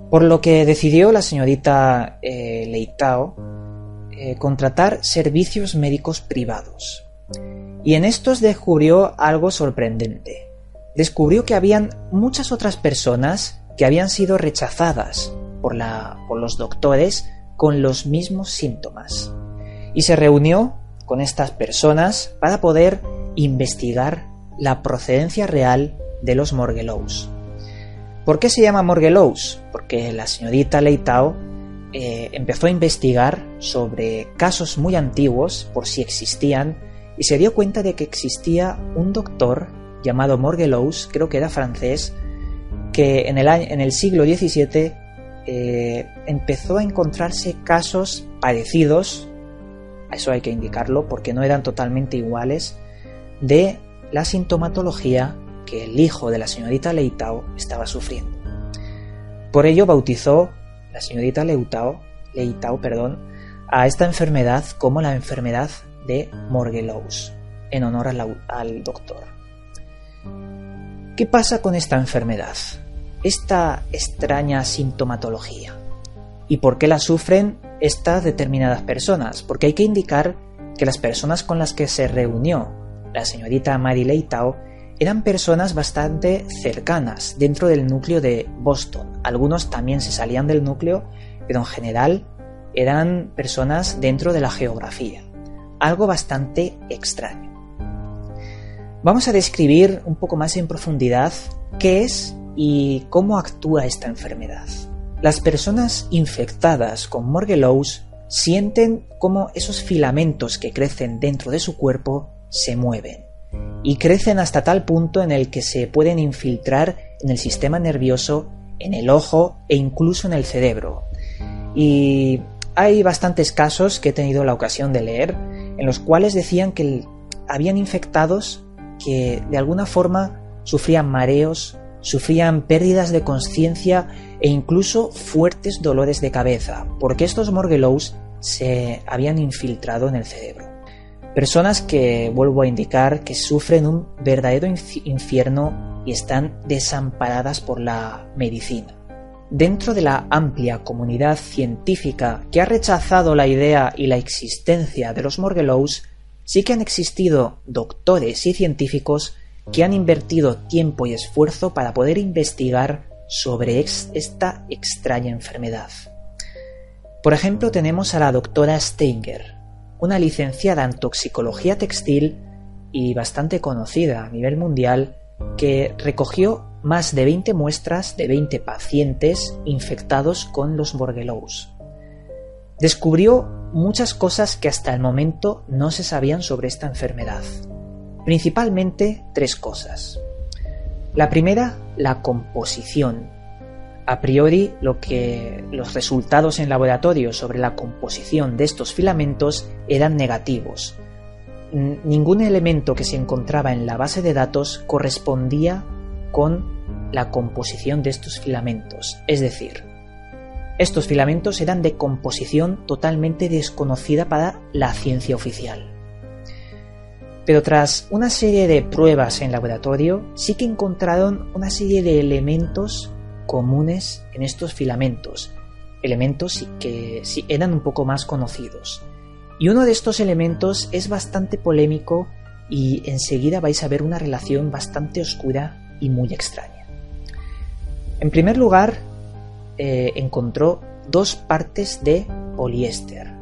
Por lo que decidió la señorita Leitao contratar servicios médicos privados. Y en estos descubrió algo sorprendente. Descubrió que habían muchas otras personas que habían sido rechazadas por los doctores con los mismos síntomas. Y se reunió con estas personas para poder investigar la procedencia real de los Morgellons. ¿Por qué se llama Morgellons? Porque la señorita Leitao empezó a investigar sobre casos muy antiguos, por si existían, y se dio cuenta de que existía un doctor llamado Morgellons, creo que era francés, que en el siglo XVII empezó a encontrarse casos parecidos, eso hay que indicarlo porque no eran totalmente iguales, de la sintomatología que el hijo de la señorita Leitao estaba sufriendo. Por ello bautizó la señorita Leitao, a esta enfermedad como la enfermedad de Morgellons, en honor al doctor. ¿Qué pasa con esta enfermedad? Esta extraña sintomatología. ¿Y por qué la sufren estas determinadas personas? Porque hay que indicar que las personas con las que se reunió la señorita Mary Leitao eran personas bastante cercanas dentro del núcleo de Boston. Algunos también se salían del núcleo, pero en general eran personas dentro de la geografía. Algo bastante extraño. Vamos a describir un poco más en profundidad qué es y cómo actúa esta enfermedad. Las personas infectadas con Morgellons sienten cómo esos filamentos que crecen dentro de su cuerpo se mueven y crecen hasta tal punto en el que se pueden infiltrar en el sistema nervioso, en el ojo e incluso en el cerebro. Y hay bastantes casos que he tenido la ocasión de leer en los cuales decían que habían infectados que de alguna forma sufrían mareos, sufrían pérdidas de conciencia e incluso fuertes dolores de cabeza, porque estos Morgellons se habían infiltrado en el cerebro. Personas que, vuelvo a indicar, que sufren un verdadero infierno y están desamparadas por la medicina. Dentro de la amplia comunidad científica que ha rechazado la idea y la existencia de los Morgellons, sí que han existido doctores y científicos que han invertido tiempo y esfuerzo para poder investigar sobre esta extraña enfermedad. Por ejemplo, tenemos a la doctora Steiger, una licenciada en toxicología textil y bastante conocida a nivel mundial, que recogió más de 20 muestras de 20 pacientes infectados con los Morgellons. Descubrió muchas cosas que hasta el momento no se sabían sobre esta enfermedad. Principalmente 3 cosas. La primera, la composición. A priori, los resultados en laboratorio sobre la composición de estos filamentos eran negativos. Ningún elemento que se encontraba en la base de datos correspondía con la composición de estos filamentos. Es decir, estos filamentos eran de composición totalmente desconocida para la ciencia oficial. Pero tras una serie de pruebas en laboratorio, sí que encontraron una serie de elementos comunes en estos filamentos, elementos que sí eran un poco más conocidos. Y uno de estos elementos es bastante polémico y enseguida vais a ver una relación bastante oscura y muy extraña. En primer lugar, encontró 2 partes de poliéster.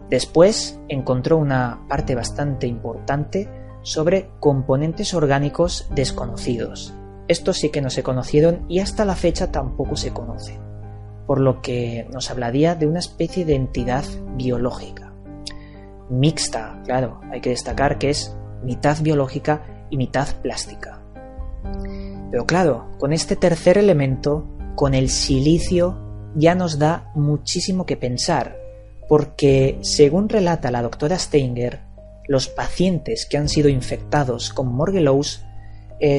Después encontró una parte bastante importante sobre componentes orgánicos desconocidos. Estos sí que no se conocieron y hasta la fecha tampoco se conocen, por lo que nos hablaría de una especie de entidad biológica. Mixta, claro, hay que destacar que es mitad biológica y mitad plástica. Pero claro, con este tercer elemento, con el silicio, ya nos da muchísimo que pensar, porque según relata la doctora Steinger, los pacientes que han sido infectados con Morgellons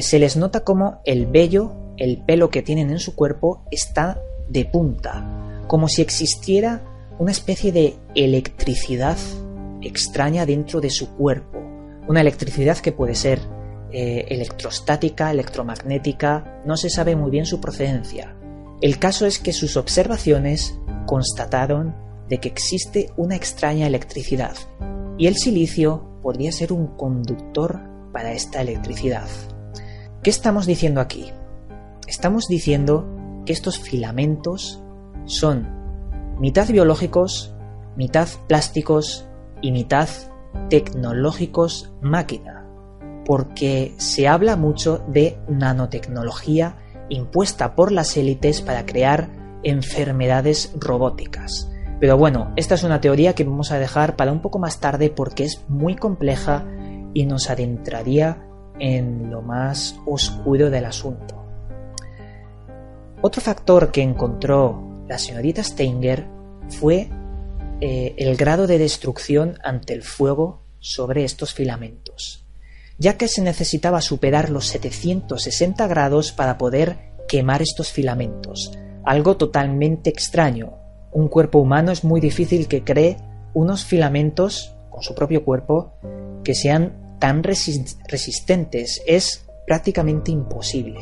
se les nota como el vello, el pelo que tienen en su cuerpo está de punta, como si existiera una especie de electricidad extraña dentro de su cuerpo, una electricidad que puede ser electrostática, electromagnética, no se sabe muy bien su procedencia. El caso es que sus observaciones constataron de que existe una extraña electricidad y el silicio podría ser un conductor para esta electricidad. ¿Qué estamos diciendo aquí? Estamos diciendo que estos filamentos son mitad biológicos, mitad plásticos y mitad tecnológicos máquina, porque se habla mucho de nanotecnología impuesta por las élites para crear enfermedades robóticas. Pero bueno, esta es una teoría que vamos a dejar para un poco más tarde porque es muy compleja y nos adentraría en lo más oscuro del asunto. Otro factor que encontró la señorita Steinger fue el grado de destrucción ante el fuego sobre estos filamentos, ya que se necesitaba superar los 760 grados para poder quemar estos filamentos, algo totalmente extraño. Un cuerpo humano es muy difícil que cree unos filamentos con su propio cuerpo que sean tan resistentes, es prácticamente imposible.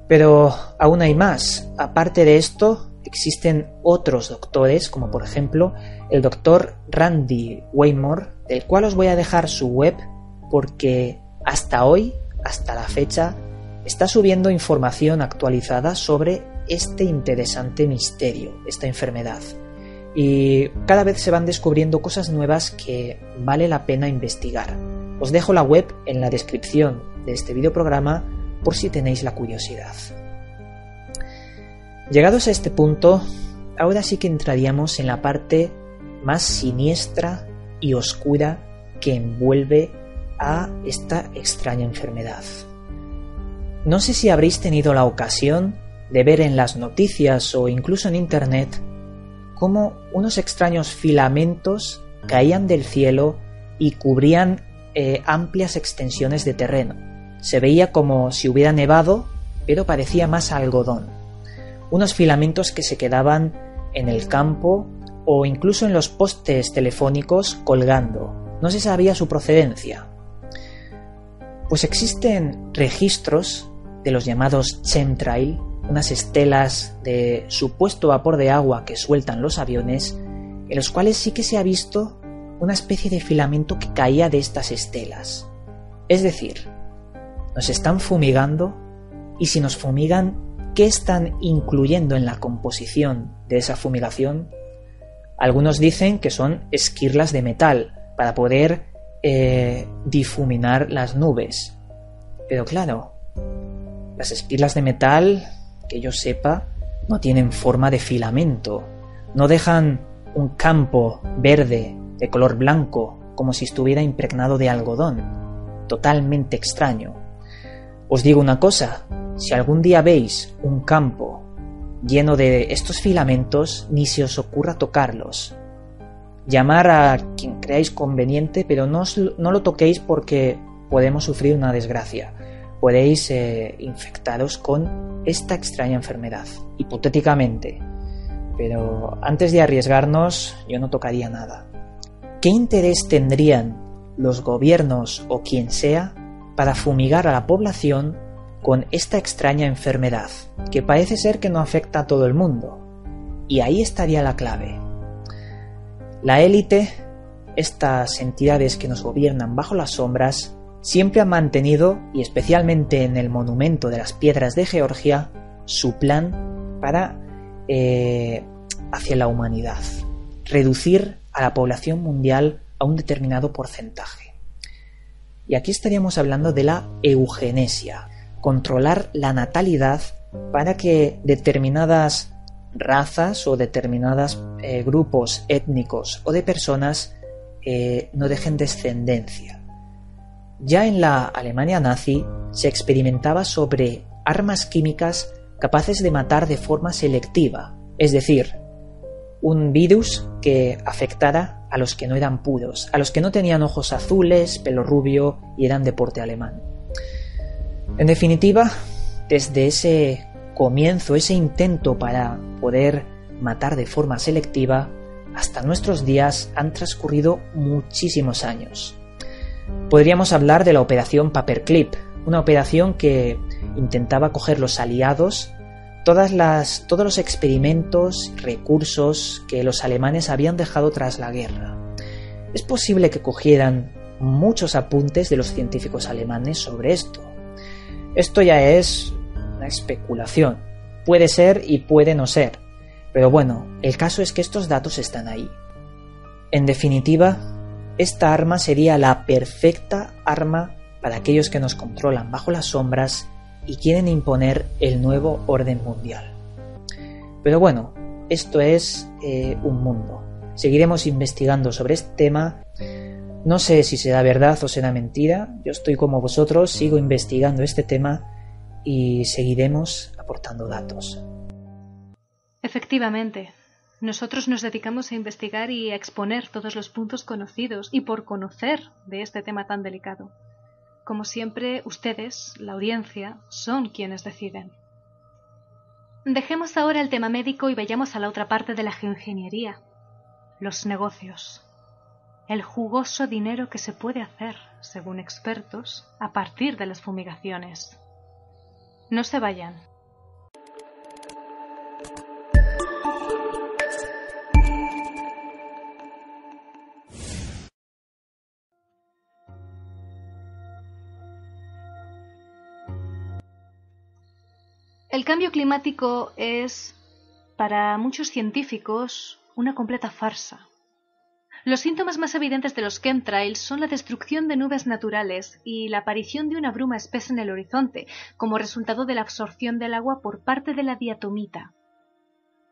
Pero aún hay más. Aparte de esto, existen otros doctores, como por ejemplo el doctor Randy Waymore, del cual os voy a dejar su web porque hasta hoy, hasta la fecha, está subiendo información actualizada sobre este interesante misterio, esta enfermedad. Y cada vez se van descubriendo cosas nuevas que vale la pena investigar. Os dejo la web en la descripción de este videoprograma por si tenéis la curiosidad. Llegados a este punto, ahora sí que entraríamos en la parte más siniestra y oscura que envuelve a esta extraña enfermedad. No sé si habréis tenido la ocasión de ver en las noticias o incluso en internet cómo unos extraños filamentos caían del cielo y cubrían amplias extensiones de terreno. Se veía como si hubiera nevado, pero parecía más algodón. Unos filamentos que se quedaban en el campo o incluso en los postes telefónicos colgando. No se sabía su procedencia. Pues existen registros de los llamados chemtrail, unas estelas de supuesto vapor de agua que sueltan los aviones, en los cuales sí que se ha visto una especie de filamento que caía de estas estelas. Es decir, nos están fumigando y si nos fumigan, ¿qué están incluyendo en la composición de esa fumigación? Algunos dicen que son esquirlas de metal para poder difuminar las nubes. Pero claro, las esquirlas de metal, que yo sepa, no tienen forma de filamento, no dejan un campo verde de color blanco como si estuviera impregnado de algodón. Totalmente extraño. Os digo una cosa, si algún día veis un campo lleno de estos filamentos, ni se os ocurra tocarlos. Llamar a quien creáis conveniente, pero no lo toquéis porque podemos sufrir una desgracia. Podéis infectaros con esta extraña enfermedad, hipotéticamente. Pero antes de arriesgarnos, yo no tocaría nada. ¿Qué interés tendrían los gobiernos o quien sea para fumigar a la población con esta extraña enfermedad, que parece ser que no afecta a todo el mundo. Y ahí estaría la clave. La élite, estas entidades que nos gobiernan bajo las sombras, siempre han mantenido, y especialmente en el monumento de las piedras de Georgia, su plan para hacia la humanidad, reducir a la población mundial a un determinado porcentaje. Y aquí estaríamos hablando de la eugenesia, controlar la natalidad para que determinadas razas o determinados grupos étnicos o de personas no dejen descendencia. Ya en la Alemania nazi se experimentaba sobre armas químicas capaces de matar de forma selectiva, es decir, un virus que afectara a los que no eran puros, a los que no tenían ojos azules, pelo rubio y eran de porte alemán. En definitiva, desde ese comienzo, ese intento para poder matar de forma selectiva, hasta nuestros días han transcurrido muchísimos años. Podríamos hablar de la operación Paperclip, una operación que intentaba coger los aliados, todos los experimentos, recursos que los alemanes habían dejado tras la guerra. Es posible que cogieran muchos apuntes de los científicos alemanes sobre esto. Esto ya es una especulación. Puede ser y puede no ser. Pero bueno, el caso es que estos datos están ahí. En definitiva, esta arma sería la perfecta arma para aquellos que nos controlan bajo las sombras y quieren imponer el nuevo orden mundial. Pero bueno, esto es un mundo. Seguiremos investigando sobre este tema. No sé si será verdad o será mentira. Yo estoy como vosotros, sigo investigando este tema y seguiremos aportando datos.
Efectivamente, nosotros nos dedicamos a investigar y a exponer todos los puntos conocidos y por conocer de este tema tan delicado. Como siempre, ustedes, la audiencia, son quienes deciden. Dejemos ahora el tema médico y vayamos a la otra parte de la geoingeniería, los negocios. El jugoso dinero que se puede hacer, según expertos, a partir de las fumigaciones. No se vayan. El cambio climático es, para muchos científicos, una completa farsa. Los síntomas más evidentes de los chemtrails son la destrucción de nubes naturales y la aparición de una bruma espesa en el horizonte, como resultado de la absorción del agua por parte de la diatomita.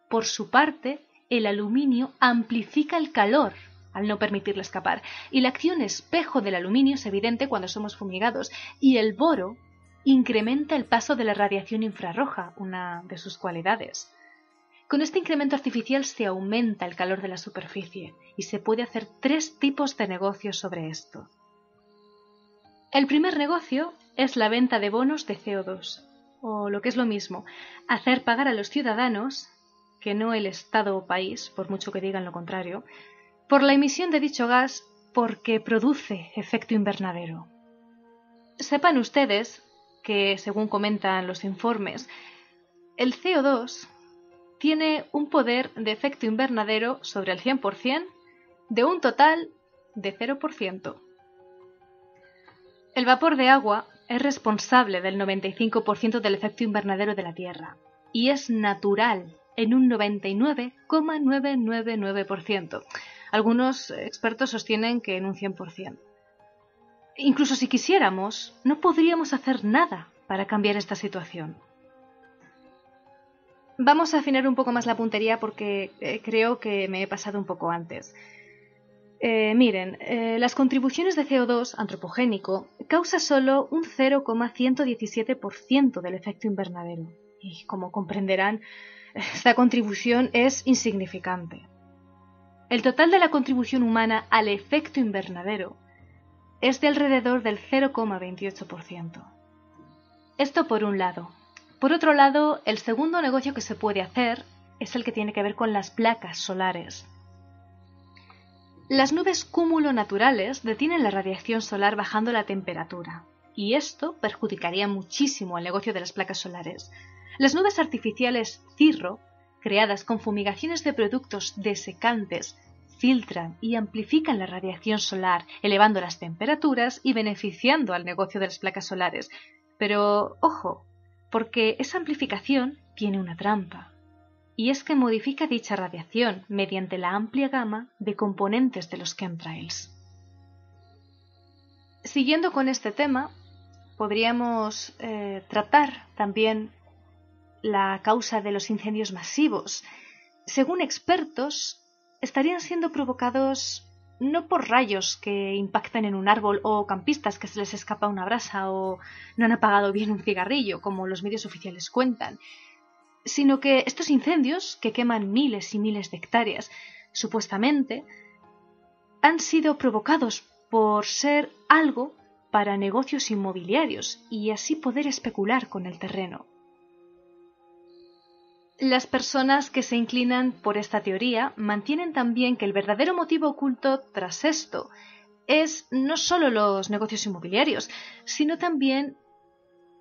Por su parte, el aluminio amplifica el calor al no permitirle escapar, y la acción espejo del aluminio es evidente cuando somos fumigados, y el boro incrementa el paso de la radiación infrarroja, una de sus cualidades. Con este incremento artificial se aumenta el calor de la superficie y se puede hacer 3 tipos de negocios sobre esto. El primer negocio es la venta de bonos de CO2, o lo que es lo mismo, hacer pagar a los ciudadanos, que no el Estado o país, por mucho que digan lo contrario, por la emisión de dicho gas porque produce efecto invernadero. Sepan ustedes que, según comentan los informes, el CO2 tiene un poder de efecto invernadero sobre el 100% de un total de 0%. El vapor de agua es responsable del 95% del efecto invernadero de la Tierra y es natural en un 99,999%. Algunos expertos sostienen que en un 100%. Incluso si quisiéramos, no podríamos hacer nada para cambiar esta situación. Vamos a afinar un poco más la puntería porque creo que me he pasado un poco antes. Miren, las contribuciones de CO2 antropogénico causa solo un 0,117% del efecto invernadero. Y como comprenderán, esta contribución es insignificante. El total de la contribución humana al efecto invernadero es de alrededor del 0,28%. Esto por un lado. Por otro lado, el segundo negocio que se puede hacer es el que tiene que ver con las placas solares. Las nubes cúmulo naturales detienen la radiación solar bajando la temperatura, y esto perjudicaría muchísimo el negocio de las placas solares. Las nubes artificiales Cirro, creadas con fumigaciones de productos desecantes, filtran y amplifican la radiación solar, elevando las temperaturas y beneficiando al negocio de las placas solares. Pero, ojo, porque esa amplificación tiene una trampa, y es que modifica dicha radiación mediante la amplia gama de componentes de los chemtrails. Siguiendo con este tema, podríamos tratar también la causa de los incendios masivos. Según expertos, estarían siendo provocados no por rayos que impactan en un árbol o campistas que se les escapa una brasa o no han apagado bien un cigarrillo, como los medios oficiales cuentan, sino que estos incendios, que queman miles y miles de hectáreas, supuestamente, han sido provocados por ser algo para negocios inmobiliarios y así poder especular con el terreno. Las personas que se inclinan por esta teoría mantienen también que el verdadero motivo oculto tras esto es no solo los negocios inmobiliarios, sino también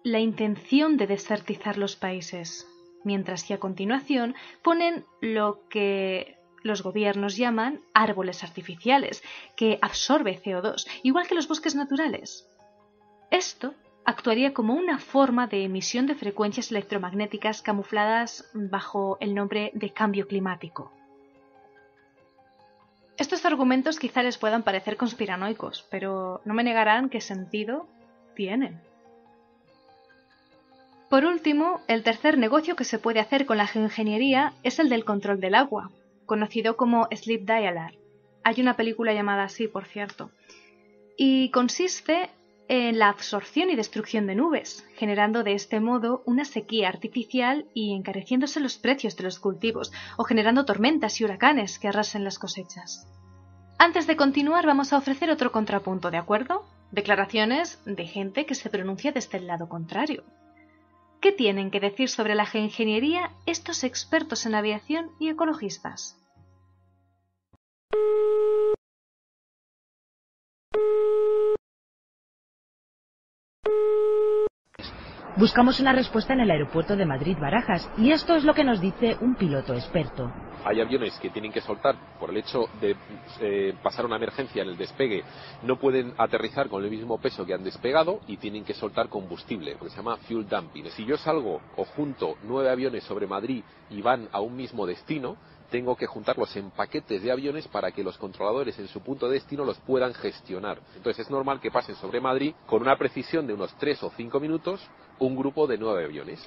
la intención de desertizar los países, mientras que a continuación ponen lo que los gobiernos llaman árboles artificiales, que absorbe CO2, igual que los bosques naturales. Esto actuaría como una forma de emisión de frecuencias electromagnéticas camufladas bajo el nombre de cambio climático. Estos argumentos quizá les puedan parecer conspiranoicos, pero no me negarán qué sentido tienen. Por último, el tercer negocio que se puede hacer con la geoingeniería es el del control del agua, conocido como Sleep Dialer. Hay una película llamada así, por cierto, y consiste en la absorción y destrucción de nubes, generando de este modo una sequía artificial y encareciéndose los precios de los cultivos, o generando tormentas y huracanes que arrasen las cosechas. Antes de continuar, vamos a ofrecer otro contrapunto, ¿de acuerdo? Declaraciones de gente que se pronuncia desde el lado contrario. ¿Qué tienen que decir sobre la geoingeniería estos expertos en aviación y ecologistas?
Buscamos una respuesta en el aeropuerto de Madrid-Barajas y esto es lo que nos dice un piloto experto.
Hay aviones que tienen que soltar por el hecho de pasar una emergencia en el despegue, no pueden aterrizar con el mismo peso que han despegado y tienen que soltar combustible, lo que se llama fuel dumping. Si yo salgo o junto 9 aviones sobre Madrid y van a un mismo destino, tengo que juntarlos en paquetes de aviones para que los controladores en su punto de destino los puedan gestionar. Entonces es normal que pasen sobre Madrid con una precisión de unos 3 o 5 minutos un grupo de 9 aviones.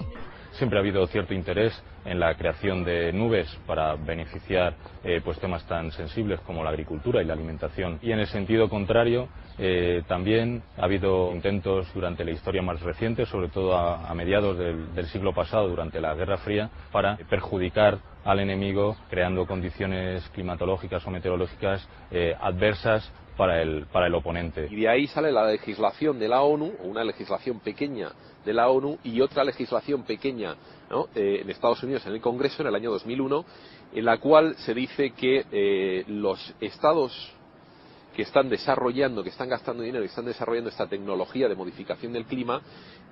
Siempre ha habido cierto interés en la creación de nubes para beneficiar pues temas tan sensibles como la agricultura y la alimentación. Y en el sentido contrario, también ha habido intentos durante la historia más reciente, sobre todo a mediados del siglo pasado, durante la Guerra Fría, para perjudicar al enemigo creando condiciones climatológicas o meteorológicas adversas para el oponente.
Y de ahí sale la legislación de la ONU, o una legislación pequeña de la ONU y otra legislación pequeña, ¿no?, en Estados Unidos en el Congreso en el año 2001, en la cual se dice que los estados que están desarrollando, que están gastando dinero, que están desarrollando esta tecnología de modificación del clima,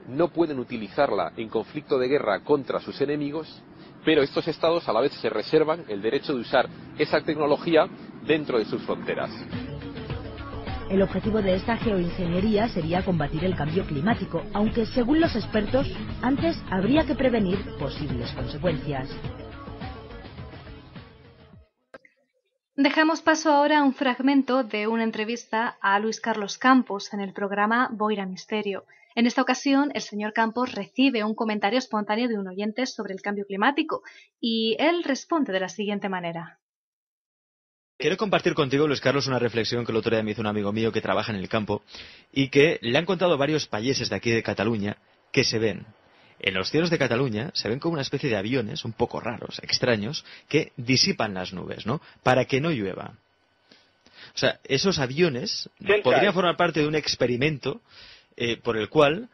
no pueden utilizarla en conflicto de guerra contra sus enemigos, pero estos estados a la vez se reservan el derecho de usar esa tecnología dentro de sus fronteras.
El objetivo de esta geoingeniería sería combatir el cambio climático, aunque según los expertos, antes habría que prevenir posibles consecuencias.
Dejamos paso ahora a un fragmento de una entrevista a Luis Carlos Campos en el programa Boira Misterio. En esta ocasión, el señor Campos recibe un comentario espontáneo de un oyente sobre el cambio climático y él responde de la siguiente manera.
Quiero compartir contigo, Luis Carlos, una reflexión que el otro día me hizo un amigo mío que trabaja en el campo y que le han contado varios payeses de aquí de Cataluña que se ven. En los cielos de Cataluña se ven como una especie de aviones un poco raros, extraños, que disipan las nubes, ¿no?, para que no llueva. O sea, esos aviones podrían formar parte de un experimento por el cual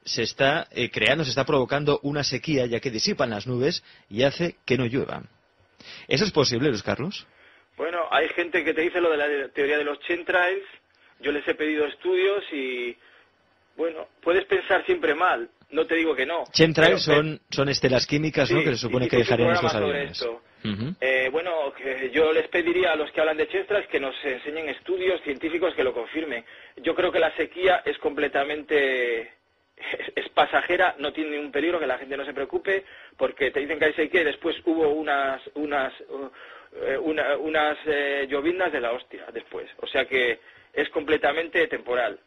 se está creando, se está provocando una sequía, ya que disipan las nubes y hace que no llueva. ¿Eso es posible, Luis Carlos?
Bueno, hay gente que te dice lo de la teoría de los chemtrails. Yo les he pedido estudios y Bueno, puedes pensar siempre mal, no te digo que no.
Chemtrails son estelas químicas, ¿no?,
sí,
que se supone que dejarían estos aviones.
Bueno, que yo les pediría a los que hablan de chemtrails que nos enseñen estudios científicos que lo confirmen. Yo creo que la sequía es completamente... es pasajera, no tiene ningún peligro, que la gente no se preocupe, porque te dicen que hay sequía y después hubo unas lloviznas de la hostia después. O sea que es completamente temporal.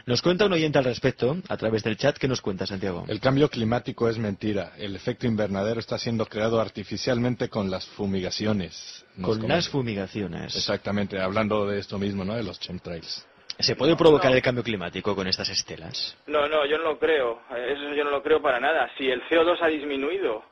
Nos cuenta un oyente al respecto, a través del chat. ¿Qué nos cuenta, Santiago?
El cambio climático es mentira. El efecto invernadero está siendo creado artificialmente con las fumigaciones.
Las fumigaciones.
Exactamente, hablando de esto mismo, ¿no?, de los chemtrails.
¿Se puede provocar el cambio climático con estas estelas?
No, yo no lo creo. Eso yo no lo creo para nada. Si el CO2 ha disminuido,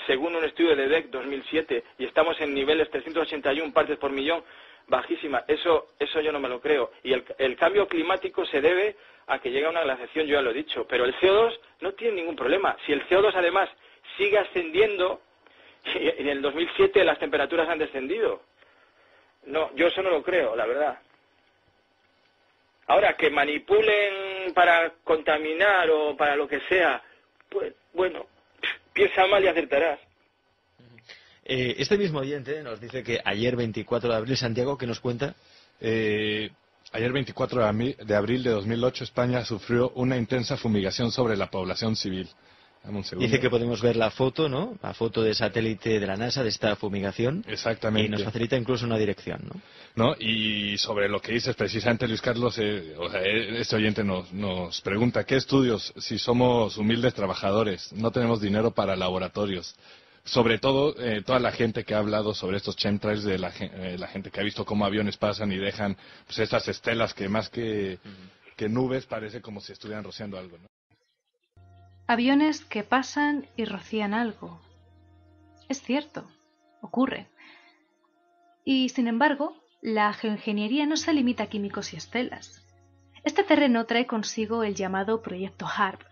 según un estudio de DEC 2007, y estamos en niveles 381 partes por millón, bajísima, eso yo no me lo creo. Y el cambio climático se debe a que llega una glaciación, yo ya lo he dicho. Pero el CO2 no tiene ningún problema. Si el CO2 además sigue ascendiendo, y en el 2007 las temperaturas han descendido. No, yo eso no lo creo, la verdad. Ahora, que manipulen para contaminar o para lo que sea, pues bueno, piensa mal y acertarás.
Este mismo oyente nos dice que ayer 24 de abril, Santiago, ¿qué nos cuenta?
Ayer 24 de abril de 2008 España sufrió una intensa fumigación sobre la población civil. Dame un segundo.
Dice que podemos ver la foto, ¿no? La foto de satélite de la NASA de esta fumigación.
Exactamente.
Y nos facilita incluso una dirección, ¿no?
¿No? Y sobre lo que dices precisamente, Luis Carlos, este oyente nos pregunta, ¿qué estudios si somos humildes trabajadores? No tenemos dinero para laboratorios. Sobre todo, toda la gente que ha hablado sobre estos chemtrails, de la gente que ha visto cómo aviones pasan y dejan pues estas estelas que más que nubes parece como si estuvieran rociando algo, ¿no?
Aviones que pasan y rocían algo. Es cierto, ocurre. Y, sin embargo, la geoingeniería no se limita a químicos y estelas. Este terreno trae consigo el llamado Proyecto HARP.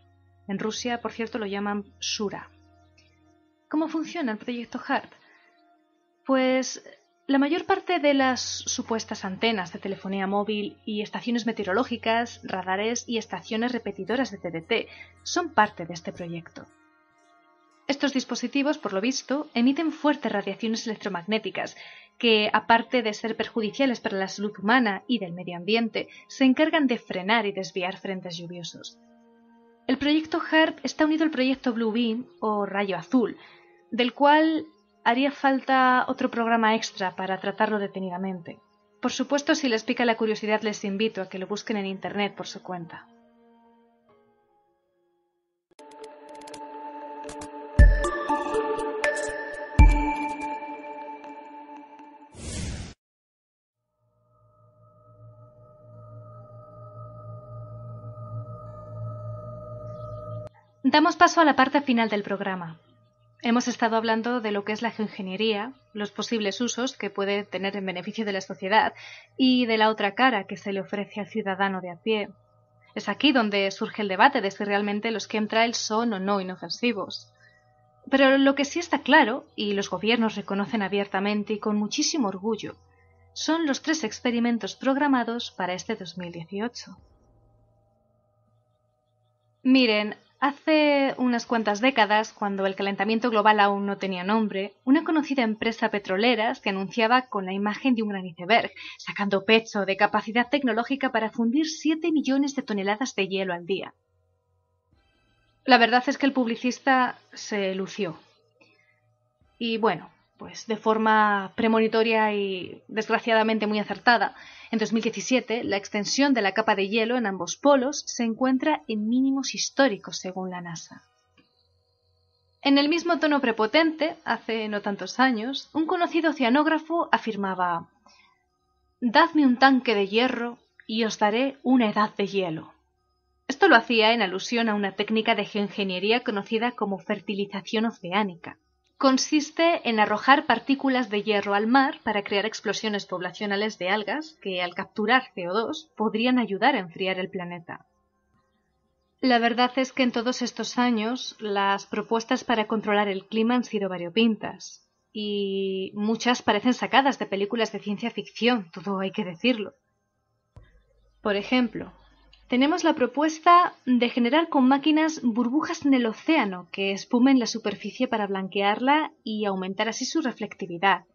En Rusia, por cierto, lo llaman Shura. ¿Cómo funciona el Proyecto HARP? Pues la mayor parte de las supuestas antenas de telefonía móvil y estaciones meteorológicas, radares y estaciones repetidoras de TDT son parte de este proyecto. Estos dispositivos, por lo visto, emiten fuertes radiaciones electromagnéticas que, aparte de ser perjudiciales para la salud humana y del medio ambiente, se encargan de frenar y desviar frentes lluviosos. El proyecto HARP está unido al proyecto Blue Beam o Rayo Azul, del cual haría falta otro programa extra para tratarlo detenidamente. Por supuesto, si les pica la curiosidad, les invito a que lo busquen en internet por su cuenta. Damos paso a la parte final del programa. Hemos estado hablando de lo que es la geoingeniería, los posibles usos que puede tener en beneficio de la sociedad y de la otra cara que se le ofrece al ciudadano de a pie. Es aquí donde surge el debate de si realmente los chemtrails son o no inofensivos. Pero lo que sí está claro, y los gobiernos reconocen abiertamente y con muchísimo orgullo, son los 3 experimentos programados para este 2018. Miren, hace unas cuantas décadas, cuando el calentamiento global aún no tenía nombre, una conocida empresa petrolera se anunciaba con la imagen de un gran iceberg, sacando pecho de capacidad tecnológica para fundir 7 millones de toneladas de hielo al día. La verdad es que el publicista se lució. Y bueno, pues de forma premonitoria y desgraciadamente muy acertada, en 2017 la extensión de la capa de hielo en ambos polos se encuentra en mínimos históricos según la NASA. En el mismo tono prepotente, hace no tantos años, un conocido oceanógrafo afirmaba: «Dadme un tanque de hierro y os daré una edad de hielo». Esto lo hacía en alusión a una técnica de geoingeniería conocida como fertilización oceánica. Consiste en arrojar partículas de hierro al mar para crear explosiones poblacionales de algas que, al capturar CO2, podrían ayudar a enfriar el planeta. La verdad es que en todos estos años las propuestas para controlar el clima han sido variopintas, y muchas parecen sacadas de películas de ciencia ficción, todo hay que decirlo. Por ejemplo, tenemos la propuesta de generar con máquinas burbujas en el océano que espumen la superficie para blanquearla y aumentar así su reflectividad.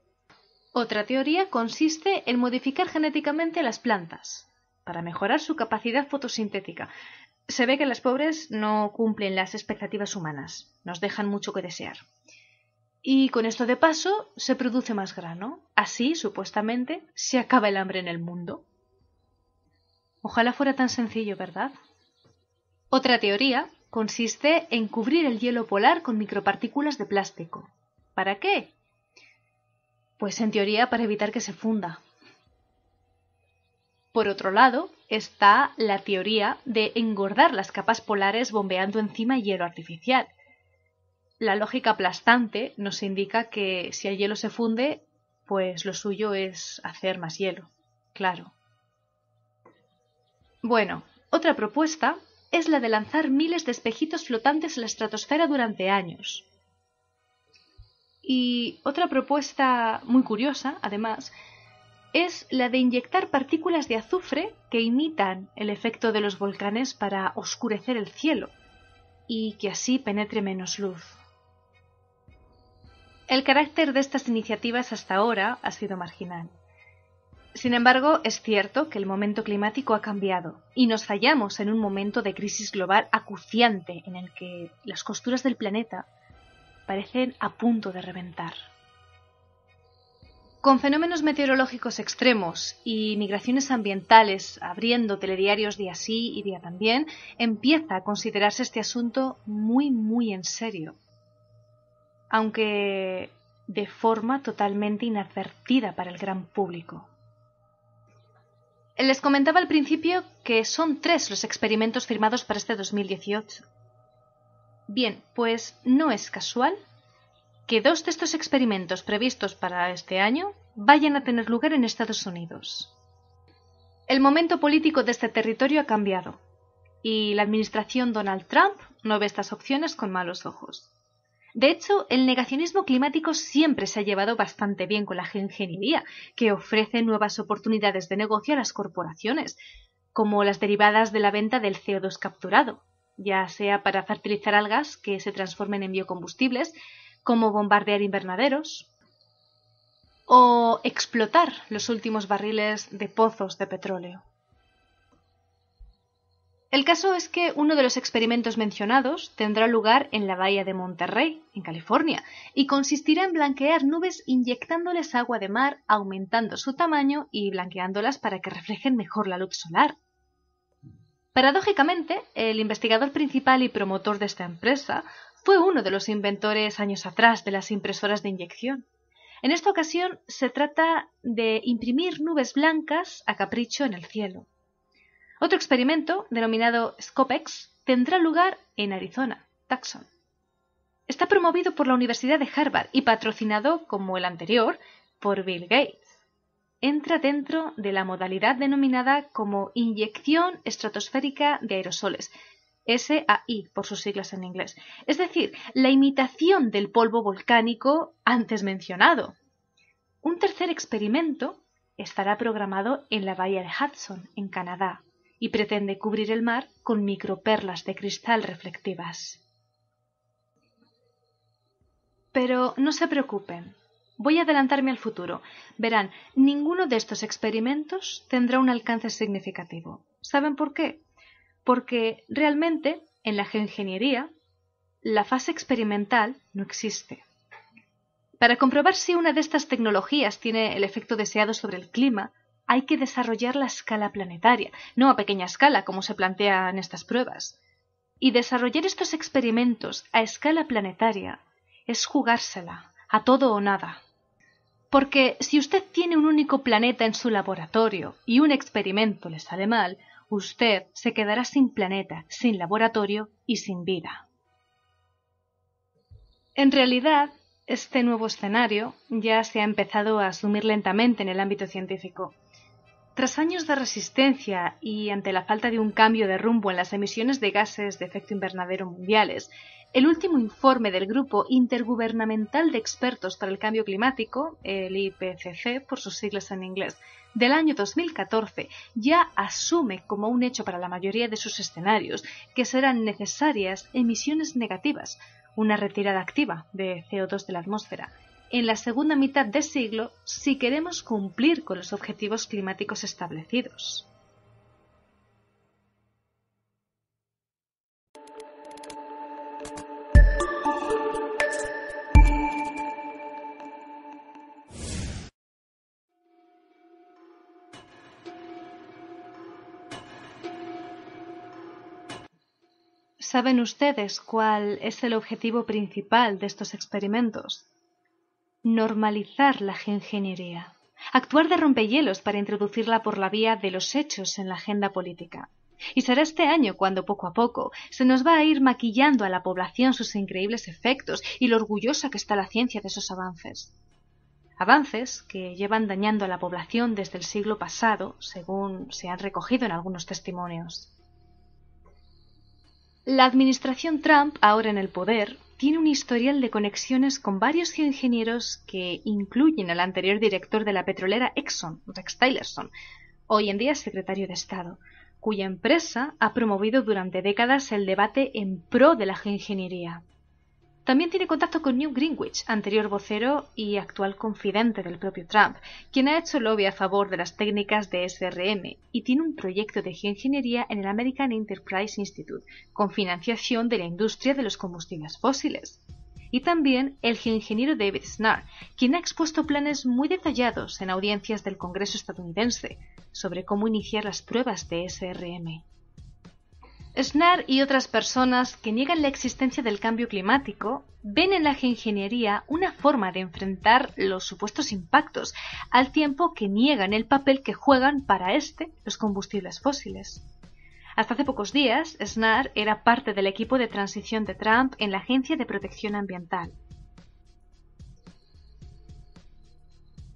Otra teoría consiste en modificar genéticamente a las plantas para mejorar su capacidad fotosintética. Se ve que las pobres no cumplen las expectativas humanas, nos dejan mucho que desear. Y con esto de paso se produce más grano. Así, supuestamente, se acaba el hambre en el mundo. Ojalá fuera tan sencillo, ¿verdad? Otra teoría consiste en cubrir el hielo polar con micropartículas de plástico. ¿Para qué? Pues en teoría para evitar que se funda. Por otro lado, está la teoría de engordar las capas polares bombeando encima hielo artificial. La lógica aplastante nos indica que si el hielo se funde, pues lo suyo es hacer más hielo, claro. Bueno, otra propuesta es la de lanzar miles de espejitos flotantes en la estratosfera durante años. Y otra propuesta muy curiosa, además, es la de inyectar partículas de azufre que imitan el efecto de los volcanes para oscurecer el cielo y que así penetre menos luz. El carácter de estas iniciativas hasta ahora ha sido marginal. Sin embargo, es cierto que el momento climático ha cambiado y nos hallamos en un momento de crisis global acuciante en el que las costuras del planeta parecen a punto de reventar. Con fenómenos meteorológicos extremos y migraciones ambientales abriendo telediarios día sí y día también, empieza a considerarse este asunto muy en serio, aunque de forma totalmente inadvertida para el gran público. Les comentaba al principio que son 3 los experimentos firmados para este 2018. Bien, pues no es casual que 2 de estos experimentos previstos para este año vayan a tener lugar en Estados Unidos. El momento político de este territorio ha cambiado y la administración Donald Trump no ve estas opciones con malos ojos. De hecho, el negacionismo climático siempre se ha llevado bastante bien con la geoingeniería, que ofrece nuevas oportunidades de negocio a las corporaciones, como las derivadas de la venta del CO2 capturado, ya sea para fertilizar algas que se transformen en biocombustibles, como bombardear invernaderos, o explotar los últimos barriles de pozos de petróleo. El caso es que uno de los experimentos mencionados tendrá lugar en la bahía de Monterrey, en California, y consistirá en blanquear nubes inyectándoles agua de mar, aumentando su tamaño y blanqueándolas para que reflejen mejor la luz solar. Paradójicamente, el investigador principal y promotor de esta empresa fue uno de los inventores años atrás de las impresoras de inyección. En esta ocasión se trata de imprimir nubes blancas a capricho en el cielo. Otro experimento, denominado Scopex, tendrá lugar en Arizona, Tucson. Está promovido por la Universidad de Harvard y patrocinado, como el anterior, por Bill Gates. Entra dentro de la modalidad denominada como inyección estratosférica de aerosoles, SAI por sus siglas en inglés, es decir, la imitación del polvo volcánico antes mencionado. Un tercer experimento estará programado en la bahía de Hudson, en Canadá, y pretende cubrir el mar con microperlas de cristal reflectivas. Pero no se preocupen, voy a adelantarme al futuro. Verán, ninguno de estos experimentos tendrá un alcance significativo. ¿Saben por qué? Porque realmente, en la geoingeniería, la fase experimental no existe. Para comprobar si una de estas tecnologías tiene el efecto deseado sobre el clima, hay que desarrollarla a escala planetaria, no a pequeña escala, como se plantea en estas pruebas. Y desarrollar estos experimentos a escala planetaria es jugársela, a todo o nada. Porque si usted tiene un único planeta en su laboratorio y un experimento le sale mal, usted se quedará sin planeta, sin laboratorio y sin vida. En realidad, este nuevo escenario ya se ha empezado a asumir lentamente en el ámbito científico. Tras años de resistencia y ante la falta de un cambio de rumbo en las emisiones de gases de efecto invernadero mundiales, el último informe del Grupo Intergubernamental de Expertos para el Cambio Climático, el IPCC por sus siglas en inglés, del año 2014 ya asume como un hecho para la mayoría de sus escenarios que serán necesarias emisiones negativas, una retirada activa de CO2 de la atmósfera, en la segunda mitad de siglo si queremos cumplir con los objetivos climáticos establecidos. ¿Saben ustedes cuál es el objetivo principal de estos experimentos? Normalizar la geoingeniería, actuar de rompehielos para introducirla por la vía de los hechos en la agenda política. Y será este año cuando poco a poco se nos va a ir maquillando a la población sus increíbles efectos y lo orgullosa que está la ciencia de esos avances. Avances que llevan dañando a la población desde el siglo pasado, según se han recogido en algunos testimonios. La administración Trump, ahora en el poder, tiene un historial de conexiones con varios geoingenieros que incluyen al anterior director de la petrolera Exxon, Rex Tillerson, hoy en día secretario de Estado, cuya empresa ha promovido durante décadas el debate en pro de la geoingeniería. También tiene contacto con Newt Gingrich, anterior vocero y actual confidente del propio Trump, quien ha hecho lobby a favor de las técnicas de SRM y tiene un proyecto de geoingeniería en el American Enterprise Institute, con financiación de la industria de los combustibles fósiles. Y también el geoingeniero David Snarr, quien ha expuesto planes muy detallados en audiencias del Congreso estadounidense sobre cómo iniciar las pruebas de SRM. Snarr y otras personas que niegan la existencia del cambio climático ven en la geoingeniería una forma de enfrentar los supuestos impactos, al tiempo que niegan el papel que juegan para los combustibles fósiles. Hasta hace pocos días, Snarr era parte del equipo de transición de Trump en la Agencia de Protección Ambiental.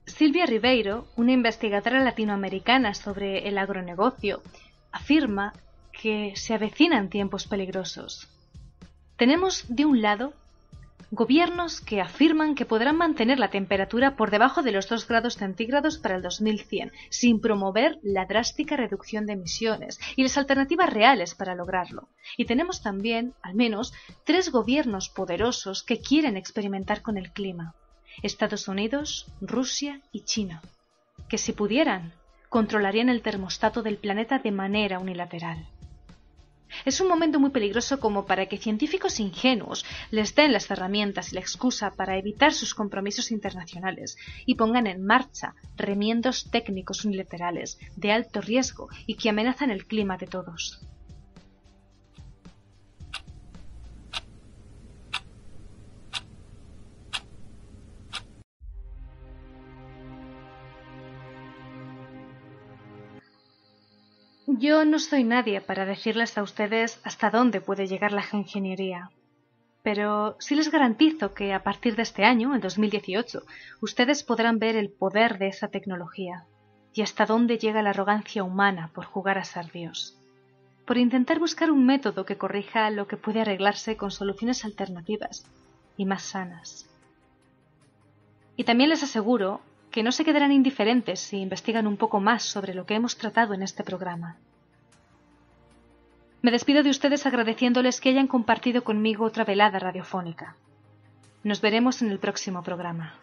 Silvia Ribeiro, una investigadora latinoamericana sobre el agronegocio, afirma que se avecinan tiempos peligrosos. Tenemos, de un lado, gobiernos que afirman que podrán mantener la temperatura por debajo de los 2 grados centígrados para el 2100, sin promover la drástica reducción de emisiones y las alternativas reales para lograrlo. Y tenemos también, al menos, 3 gobiernos poderosos que quieren experimentar con el clima: Estados Unidos, Rusia y China, que si pudieran, controlarían el termostato del planeta de manera unilateral. Es un momento muy peligroso como para que científicos ingenuos les den las herramientas y la excusa para evitar sus compromisos internacionales y pongan en marcha remiendos técnicos unilaterales de alto riesgo y que amenazan el clima de todos. Yo no soy nadie para decirles a ustedes hasta dónde puede llegar la geoingeniería, pero sí les garantizo que a partir de este año, el 2018, ustedes podrán ver el poder de esa tecnología y hasta dónde llega la arrogancia humana por jugar a ser Dios, por intentar buscar un método que corrija lo que puede arreglarse con soluciones alternativas y más sanas. Y también les aseguro que no se quedarán indiferentes si investigan un poco más sobre lo que hemos tratado en este programa. Me despido de ustedes agradeciéndoles que hayan compartido conmigo otra velada radiofónica. Nos veremos en el próximo programa.